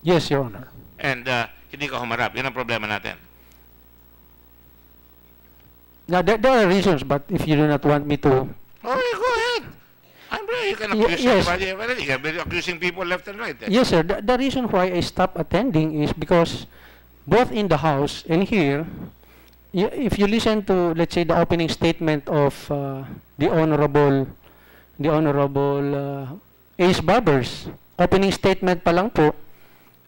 Yes, Your Honor. And hindi ka humarap. Yun ang problema natin. Now, there are reasons, but if you do not want me to... Okay, go ahead. I'm ready. You can accuse Yes. everybody. You have been accusing people left and right. Yes, sir. The reason why I stopped attending is because both in the House and here, if you listen to, let's say, the opening statement of the Honorable Ace Barbers, opening statement pa lang po,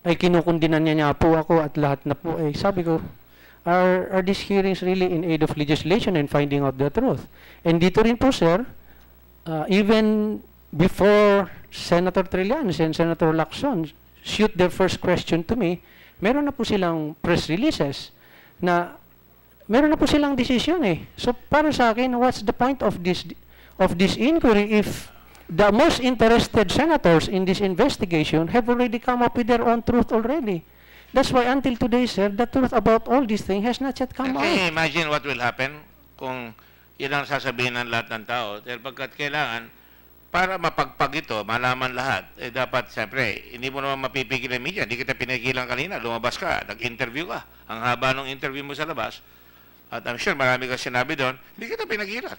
ay kinukundinan niya po ako at lahat na po. Sabi ko, are these hearings really in aid of legislation and finding out the truth? And dito rin po, sir, even before Senator Trillanes and Senator Lacson shoot their first question to me, meron na po silang press releases na meron na po silang desisyon eh. So para sa akin, what's the point of this inquiry if the most interested senators in this investigation have already come up with their own truth already? That's why until today, sir, the truth about all these things has not yet come out. Can you imagine what will happen kung yun ang sasabihin ng lahat ng tao? Dahil pagkat kailangan, para mapagpag ito, malaman lahat, dapat, siyempre, hindi mo naman mapipigil ang media. Hindi kita pinigilan kanina, lumabas ka, nag-interview ka. Ang haba ng interview mo sa labas. At I'm sure marami ka sinabi doon, hindi kita pinagilan.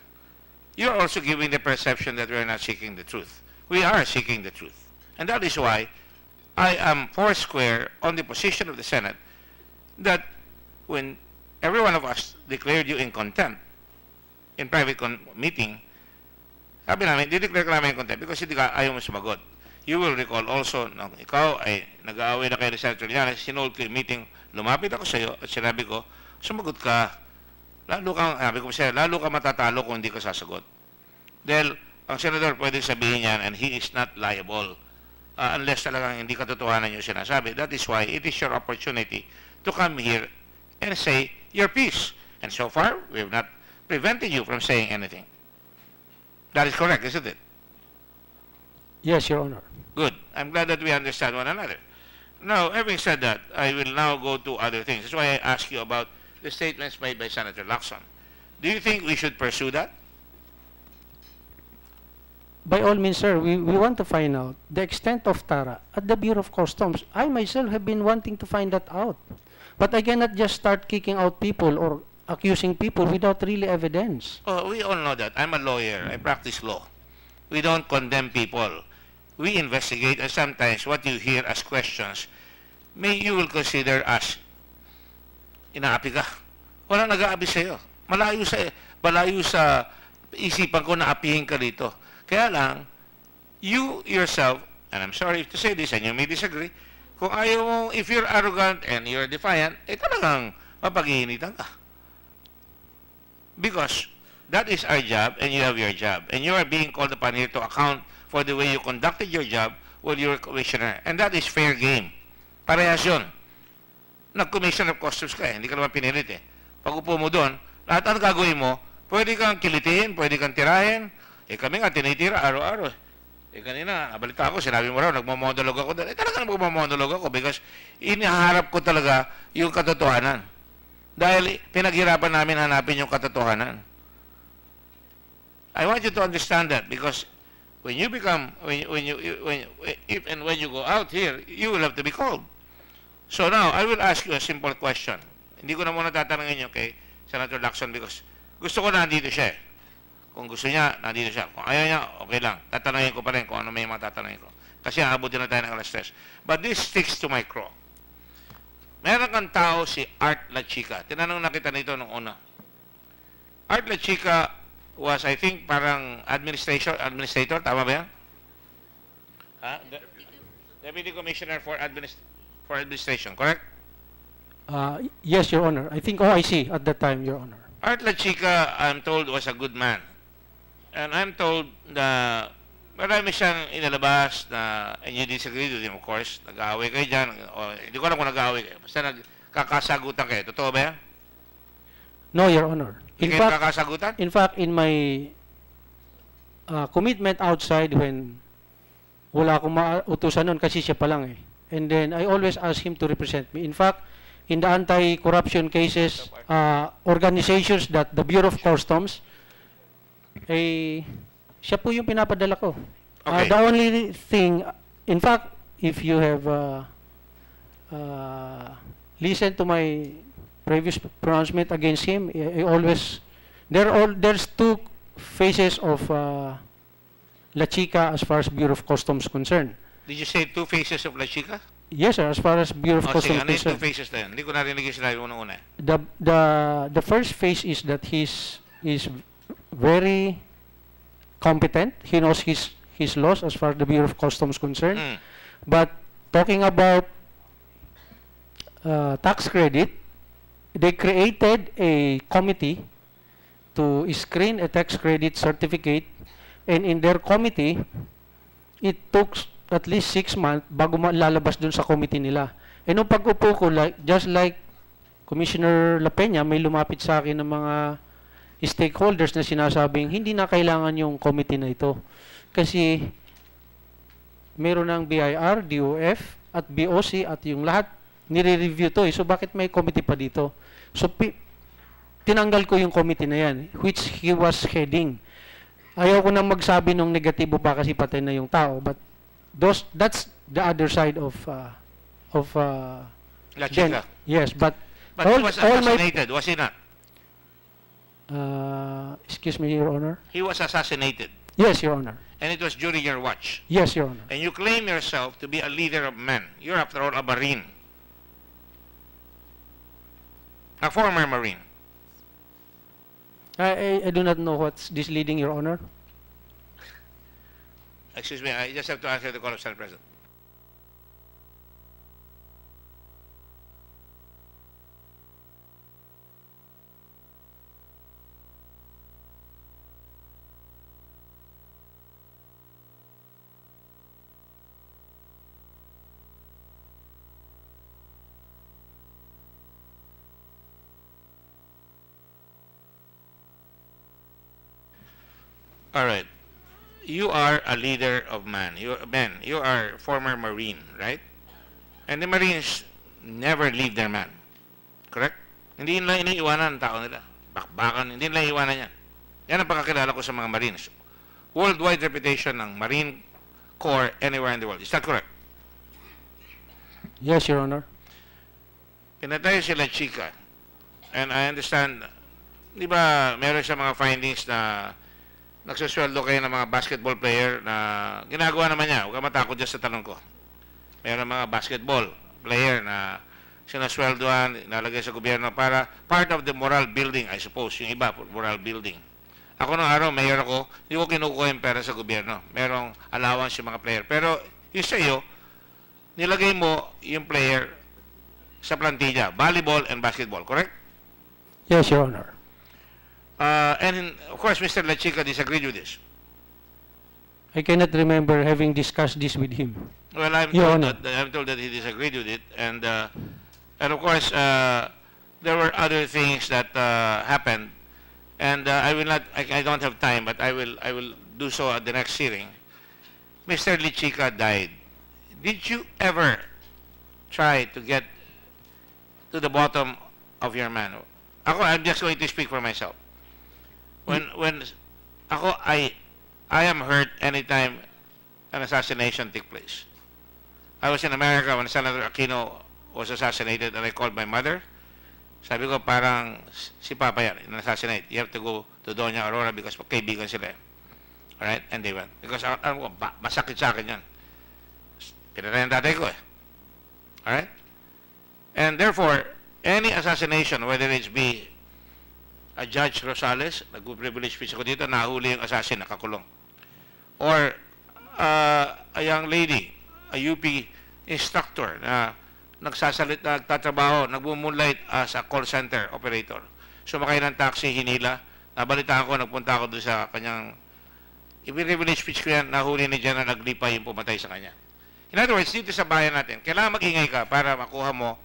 You're also giving the perception that we're not seeking the truth. We are seeking the truth. And that is why I am foursquare on the position of the Senate that when every one of us declared you in contempt in private meeting, sabi namin, dideclare ka namin in contempt because hindi ka ayaw mo sumagot. You will recall also, nung ikaw ay nag-aaway na kayo ni Senator Llanes, sinold ko yung meeting, lumapit ako sa iyo at sinabi ko, sumagot ka. Lalo ka matatalo kung hindi ka sasagot. Dahil ang senador pwedeng sabihin yan and he is not liable. Unless talagang hindi katotohanan yung sinasabi. That is why it is your opportunity to come here and say your piece. And so far, we have not prevented you from saying anything. That is correct, isn't it? Yes, Your Honor. Good. I'm glad that we understand one another. Now, having said that, I will now go to other things. That's why I ask you about the statements made by Senator Lacson. Do you think we should pursue that? by all means, sir, we want to find out the extent of Tara at the Bureau of Customs. I myself have been wanting to find that out. But I cannot just start kicking out people or accusing people without really evidence. Oh, we all know that. I'm a lawyer. I practice law. We don't condemn people. We investigate, and sometimes what you hear as questions, you will consider as inaapi ka. Walang nag-aapi sa'yo. Malayo sa isipan ko na apihin ka dito. Kaya lang, you yourself, and I'm sorry to say this, and you may disagree, kung ayaw mo, if you're arrogant and you're defiant, talagang mapag-iinitan ka. Because that is our job, and you have your job. And you are being called upon here to account for the way you conducted your job while you were commissioner. And that is fair game. Parehas yun. Nag-commissioner of customs ka hindi ka naman pinilit Pag upo mo doon, lahat ang gagawin mo, pwede kang kilitiin, pwede kang tirahin. Kami nga, tinitira araw-araw. Kanina, nabalita ako, sinabi mo raw, nagmamonolog ako doon. Talaga nagmamonolog ako because iniharap ko talaga yung katotohanan. Dahil pinaghirapan namin hanapin yung katotohanan. I want you to understand that because when you become, if and when you go out here, you will have to be called. So now, I will ask you a simple question. Hindi ko na muna tatanungin nyo kay Senator Lacson because gusto ko na nandito siya Kung gusto niya, nandito siya. Kung ayaw niya, okay lang. Tatanungin ko pa rin kung ano may mga tatanungin ko. Kasi aabutin na tayo ng alas 3. But this sticks to my craw. Meron kang tao si Art La Chica. Tinanong na kita nito nung una. Art La Chica was, I think, parang administrator. Tama ba yan? Ha? Deputy Commissioner for Administration, correct? Yes, Your Honor. I think OIC at that time, Your Honor. Art La Chica, I'm told, was a good man. And I'm told na marami siyang inalabas na, and you disagree with him, of course, nag-aaway kayo dyan, o hindi ko alam kung nag-aaway kayo, basta nagkakasagutan kayo. Totoo ba yan? No, Your Honor. Hindi kayo nagkakasagutan? In fact, in my commitment outside when wala akong mautusan nun kasi siya pa lang And then, I always ask him to represent me. In fact, in the anti-corruption cases, organizations that the Bureau of Customs, siya po yung pinapadala ko. Okay. The only thing, in fact, if you have listened to my previous pronouncement against him, I always, there's two phases of La Chica as far as Bureau of Customs concerned. Did you say two faces of La Chica? Yes, sir, as far as Bureau of Customs ano yung two concerned. faces na yun? Hindi ko narinig yung sinabi mo nung una. The first phase is that he's very competent. He knows his laws as far as the Bureau of Customs concerned. But talking about tax credit, they created a committee to screen a tax credit certificate, and in their committee, it took at least 6 months bago lalabas dun sa committee nila. And nung pag-upo ko, just like Commissioner La Peña, may lumapit sa akin ng mga stakeholders na sinasabing hindi na kailangan yung committee na ito. Kasi meron ng BIR, DOF, at BOC, at yung lahat nire-review to. So bakit may committee pa dito? So tinanggal ko yung committee na yan, which he was heading. Ayaw ko nang magsabi ng negatibo pa kasi patay na yung tao, but that's the other side of La Chica. Yes, but he was assassinated, was he not? Excuse me, Your Honor. He was assassinated. Yes, Your Honor. And it was during your watch. Yes, Your Honor. And you claim yourself to be a leader of men. You're, after all, a Marine. A former Marine. I do not know what's this leading, Your Honor. Excuse me, I just have to answer the call of Senate President. All right. You are a leader of men. You are former Marine, right? And the Marines never leave their man. Correct? Hindi nila iniiwanan ang tao nila. Bakbakan, hindi nila iiwanan yan. Yan ang pagkakilala ko sa mga Marines. worldwide reputation ng Marine Corps anywhere in the world. Is that correct? Yes, Your Honor. Pinatay sila Chica. And I understand, di ba, meron siya mga findings na nagsusweldo kayo ng mga basketball player na ginagawa naman niya. Huwag ka matakot dyan sa tanong ko. Meron mga basketball player na sinasweldoan, nalagay sa gobyerno para part of the moral building, I suppose. Yung iba, moral building. Ako nung araw, mayor ako, hindi ko kinukuha yung pera sa gobyerno. Merong allowance yung mga player. Pero yung sa iyo, nilagay mo yung player sa plantilla, volleyball and basketball, correct? Yes, Your Honor. And of course, Mr. La Chica disagreed with this. I cannot remember having discussed this with him. Well, I'm told that he disagreed with it, and of course, there were other things that happened, and I will not. I don't have time, but I will do so at the next hearing. Mr. Lichica died. Did you ever try to get to the bottom of your man? I'm just going to speak for myself. When I am hurt anytime an assassination took place. I was in America when Senator Aquino was assassinated, and I called my mother. Sabi ko, parang si Papa yan, in-assassinate. You have to go to Doña Aurora because kaibigan sila. Alright? And they went. Because masakit sa akin yan. Pinatay ang tatay ko eh. Alright? And therefore, any assassination, whether it's be a Judge Rosales, nag-privilege speech ako dito, nahuli yung assassin, nakakulong. Or a young lady, a UP instructor na nagtatrabaho, nagmo-moonlight as a call center operator. Sumakay ng taxi, hinila. Nabalitaan ko, nagpunta ako doon sa kanyang i-privilege speech ko yan, nahuli ni General Aglipa yung pumatay sa kanya. In other words, dito sa bayan natin, kailangan mag-ingay ka para makuha mo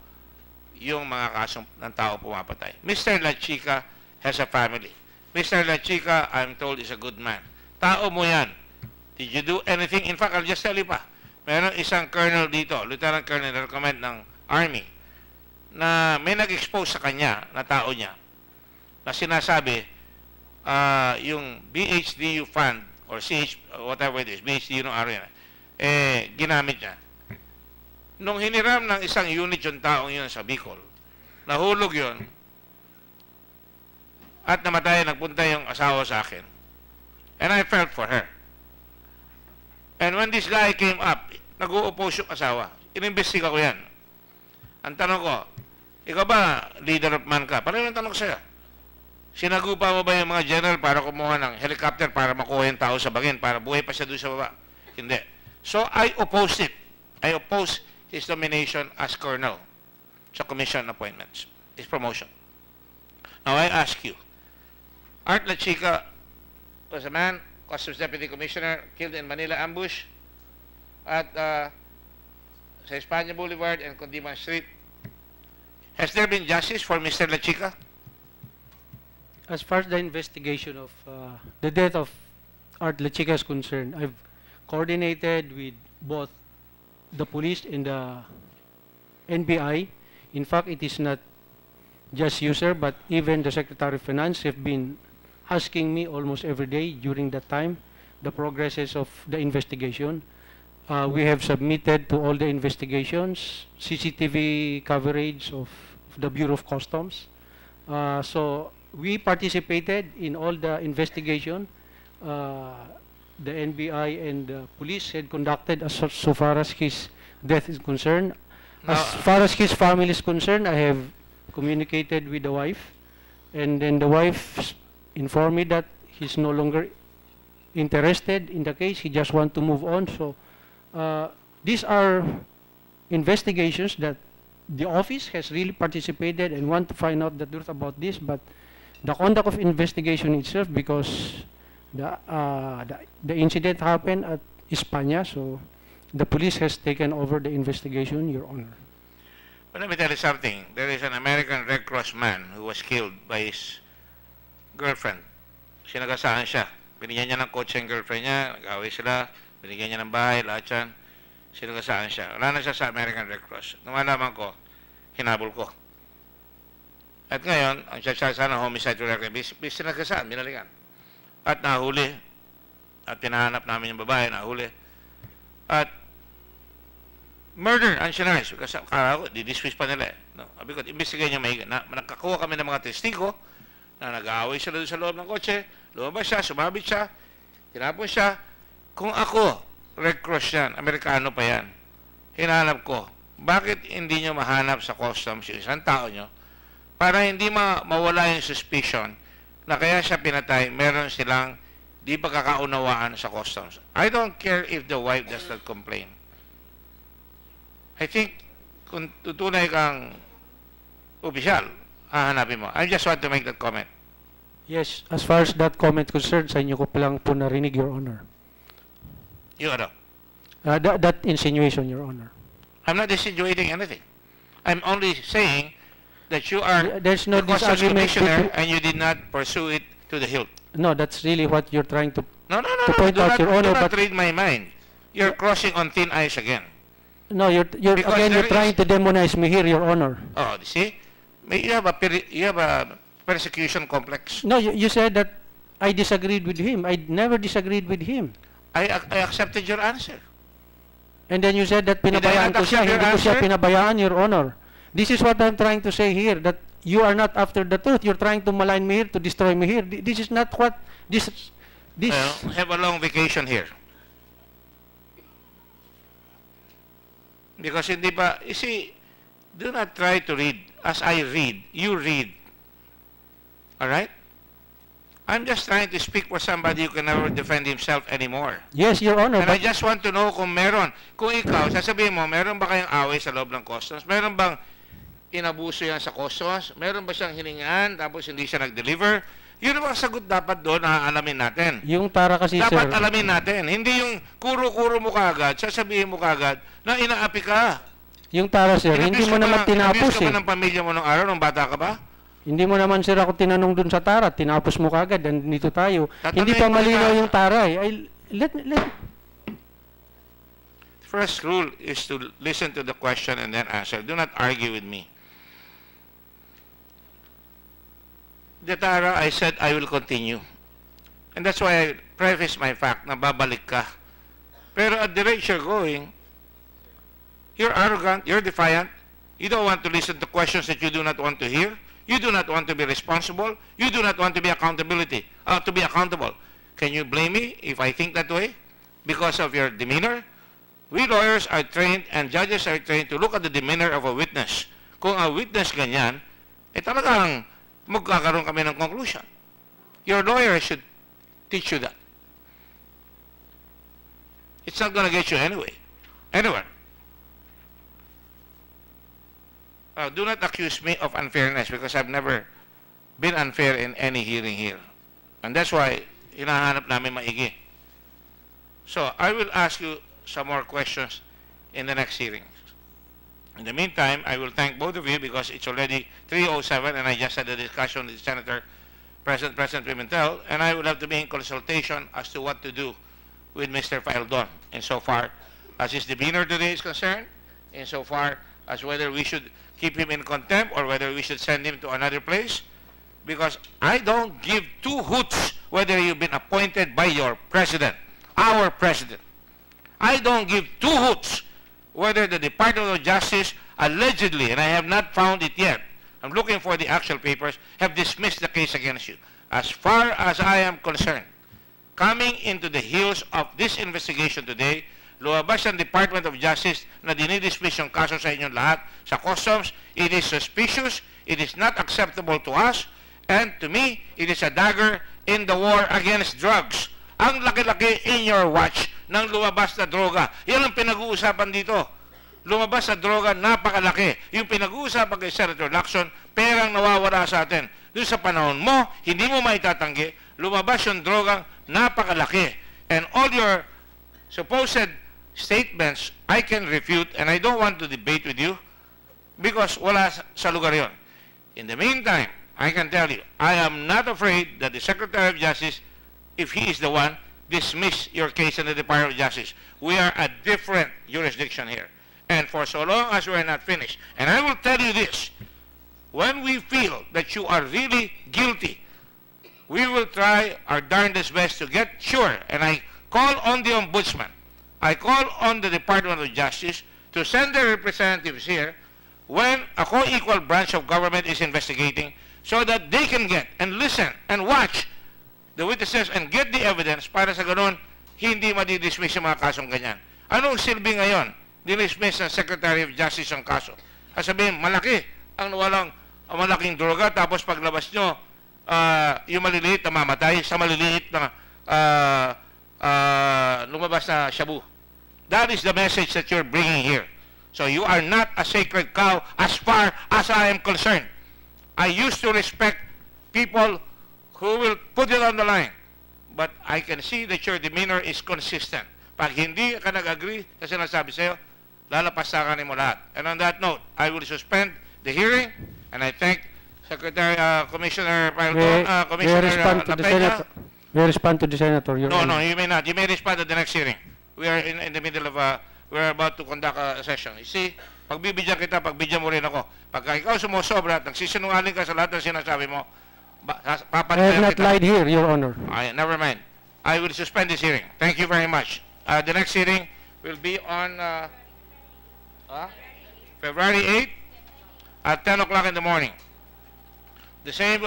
yung mga kasong ng tao pumapatay. Mr. La Chica has a family. Mr. La Chica, I'm told, is a good man. Tao mo yan. Did you do anything? In fact, I'll just tell you pa. Meron isang colonel dito, lieutenant colonel na recommend ng Army, na may nag-expose sa kanya, na tao niya, na sinasabi, yung BHDU fund, or CH, whatever it is, BHDU ng area, ginamit niya. Nung hiniram ng isang unit yung taong yun sa Bicol, nahulog yun, at namatay, nagpunta yung asawa sa akin. And I felt for her. And when this guy came up, nag-u-oppose yung asawa. Inimbestiga ko yan. Ang tanong ko, ikaw ba, leader of man ka? Paano yung tanong ko sa'yo? Sinagupa mo ba yung mga general para kumuha ng helicopter para makuha yung tao sa bangin, para buhay pa siya doon sa baba? Hindi. So, I opposed it. I opposed his nomination as colonel sa commission appointments, his promotion. Now, I ask you, Art La Chica was a man, Customs Deputy Commissioner, killed in Manila ambush at sa Espanya Boulevard and Condiman Street. Has there been justice for Mr. La Chica? As far as the investigation of the death of Art La Chica is concerned, I've coordinated with both the police and the NBI. In fact, it is not just you, sir, but even the Secretary of Finance have been asking me almost every day during that time the progresses of the investigation. We have submitted to all the investigations CCTV coverage of the Bureau of Customs. So we participated in all the investigation. The NBI and the police had conducted so far as his death is concerned. As far as his family is concerned, I have communicated with the wife, and then the wife informed me that he's no longer interested in the case. He just wants to move on. So these are investigations that the office has really participated and want to find out the truth about this, but the conduct of investigation itself, because the incident happened at Espanya, so the police has taken over the investigation, Your Honor. But let me tell you something. There is an American Red Cross man who was killed by his girlfriend. Sinagasaan siya. Binigyan niya ng kotse ang girlfriend niya, nag-away sila, binigyan niya ng bahay, lahat yan. Sinagasaan siya. Wala na siya sa American Red Cross. Nung malaman ko, hinabol ko. At ngayon, ang siya sana homicide to record, sinagasaan, binalikan. At nahuli. At tinahanap namin yung babae na huli. At murder and shenanigans. Kasi akala ko, di-dismiss pa nila eh. No? Sabi ko, investigate nyo mahiga. Nakakuha kami ng mga testigo na nag-aaway sila doon sa loob ng kotse. Lumabas siya, sumabit siya, tinapon siya. Kung ako, Red Cross yan, Amerikano pa yan, hinahanap ko, bakit hindi nyo mahanap sa customs yung isang tao nyo para hindi mawala yung suspicion na kaya siya pinatay, meron silang di pagkakaunawaan sa customs. I don't care if the wife does not complain. I think, kung tutunay kang opisyal, hahanapin mo. I just want to make that comment. Yes, as far as that comment concerned, sa inyo ko palang po narinig, Your Honor. Yung ano? That insinuation, Your Honor. I'm not insinuating anything. I'm only saying that you are There's no the customs disagreement commissioner and you did not pursue it to the hilt. No, that's really what you're trying to No, to point out, Your Honor, do not but read my mind. You're crossing on thin ice again. no, you're Because again, you're there trying is- to demonize me here, Your Honor. Oh, you see? You have a persecution complex. No, you said that I disagreed with him. I never disagreed with him. I accepted your answer. And then you said that Did I pinabayaan not ko siya, accept your hindi ko siya answer? pinabayaan, Your Honor. This is what I'm trying to say here, that you are not after the truth. You're trying to malign me here, to destroy me here. This is not what, this, Well, have a long vacation here. Because hindi pa, you see, do not try to read as I read. You read. Alright? I'm just trying to speak for somebody who can never defend himself anymore. yes, Your Honor, And I but just want to know kung meron. Kung ikaw, sasabihin mo, meron ba kayong away sa loob ng customs? Meron bang inabuso yan sa customs? Meron ba siyang hiningaan tapos hindi siya nag-deliver? Yun ang sagot dapat doon na alamin natin. yung tara kasi, Dapat sir, alamin natin. Hindi yung kuro-kuro mo kagad, sasabihin mo kagad na inaapi ka. yung tara, sir, hindi mo naman tinapos Inabuse ka eh. ba ng pamilya mo nung araw, nung bata ka ba? Hindi mo naman, sir, ako tinanong dun sa tara, tinapos mo kagad, nandito tayo. Tatanungin Hindi pa ko malinaw na- yung tara eh. Let, First rule is to listen to the question and then answer. Do not argue with me. The Tara, I said I will continue. And that's why I preface my fact na babalik ka. Pero at the rate you're going, you're arrogant, you're defiant, you don't want to listen to questions that you do not want to hear, you do not want to be responsible, you do not want to be accountable. Can you blame me if I think that way? Because of your demeanor? We lawyers are trained and judges are trained to look at the demeanor of a witness. Kung a witness ganyan, talagang magkakaroon kami ng conclusion. Your lawyer should teach you that. It's not going to get you anywhere. Do not accuse me of unfairness because I've never been unfair in any hearing here. And that's why hinahanap namin maigi. So, I will ask you some more questions in the next hearing. In the meantime, I will thank both of you because it's already 3:07 and I just had a discussion with Senator President Pimentel, and I will have to be in consultation as to what to do with Mr. Faildon insofar as his demeanor today is concerned, insofar as whether we should keep him in contempt or whether we should send him to another place, because I don't give two hoots whether you've been appointed by your president, our president. I don't give two hoots whether the Department of Justice allegedly, and I have not found it yet, I'm looking for the actual papers, have dismissed the case against you. As far as I am concerned, coming into the heels of this investigation today, lumabas ang Department of Justice na dinidismiss yung kaso sa inyong lahat sa customs. It is suspicious, it is not acceptable to us, and to me, it is a dagger in the war against drugs. Ang laki-laki in your watch ng lumabas na droga. Yan ang pinag-uusapan dito. Lumabas na droga, napakalaki. Yung pinag-uusapan kay Senator Lacson, perang nawawala sa atin. Doon sa panahon mo, hindi mo maitatanggi, lumabas yung drogang napakalaki. And all your supposed statements, I can refute, and I don't want to debate with you because wala sa lugar yon. In the meantime, I can tell you, I am not afraid that the Secretary of Justice, if he is the one, dismiss your case in the Department of Justice. We are a different jurisdiction here. And for so long as we are not finished, and I will tell you this, when we feel that you are really guilty, we will try our darndest best to get sure, and I call on the Ombudsman. I call on the Department of Justice to send their representatives here when a co-equal branch of government is investigating so that they can get and listen and watch the witnesses and get the evidence para sa ganun, hindi madidismiss yung mga kasong ganyan. Anong silbi ngayon? Dinismiss ng Secretary of Justice ang kaso. Sabihin, malaki ang walang malaking droga, tapos paglabas nyo, yung maliliit na mamatay sa maliliit na lumabas na Shabu. That is the message that you're bringing here. So you are not a sacred cow as far as I am concerned. I used to respect people who will put it on the line. But I can see that your demeanor is consistent. Pag hindi ka nag-agree sa sinasabi sa'yo, lalapasakan mo lahat. And on that note, I will suspend the hearing, and I thank Secretary, Commissioner Lapena. May respond to the Senator. Your No, Honor. you may not. You may respond to the next hearing. We are in the middle of we're about to conduct a session. You see, pagbibigyan kita, pagbigyan mo rin ako. Pagka ikaw sumusobra at nagsisinungaling ka sa lahat ng sinasabi mo, I have papalitan not kita. lied here, Your Honor. Never mind. I will suspend this hearing. Thank you very much. The next hearing will be on February 8 at 10 o'clock in the morning. The same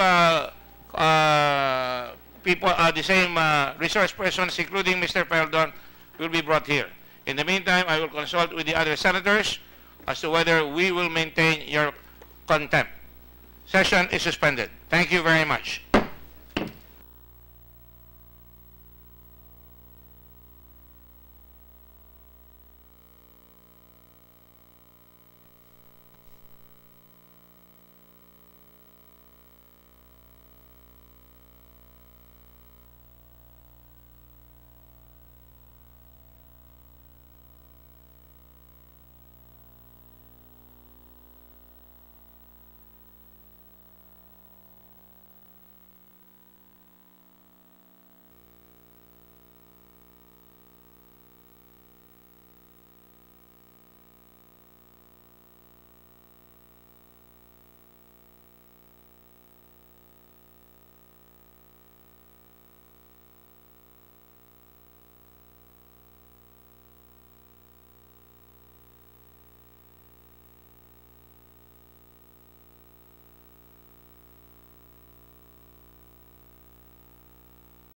people, the same resource persons, including Mr. Peldon, will be brought here. In the meantime, I will consult with the other senators as to whether we will maintain your contempt. Session is suspended. Thank you very much.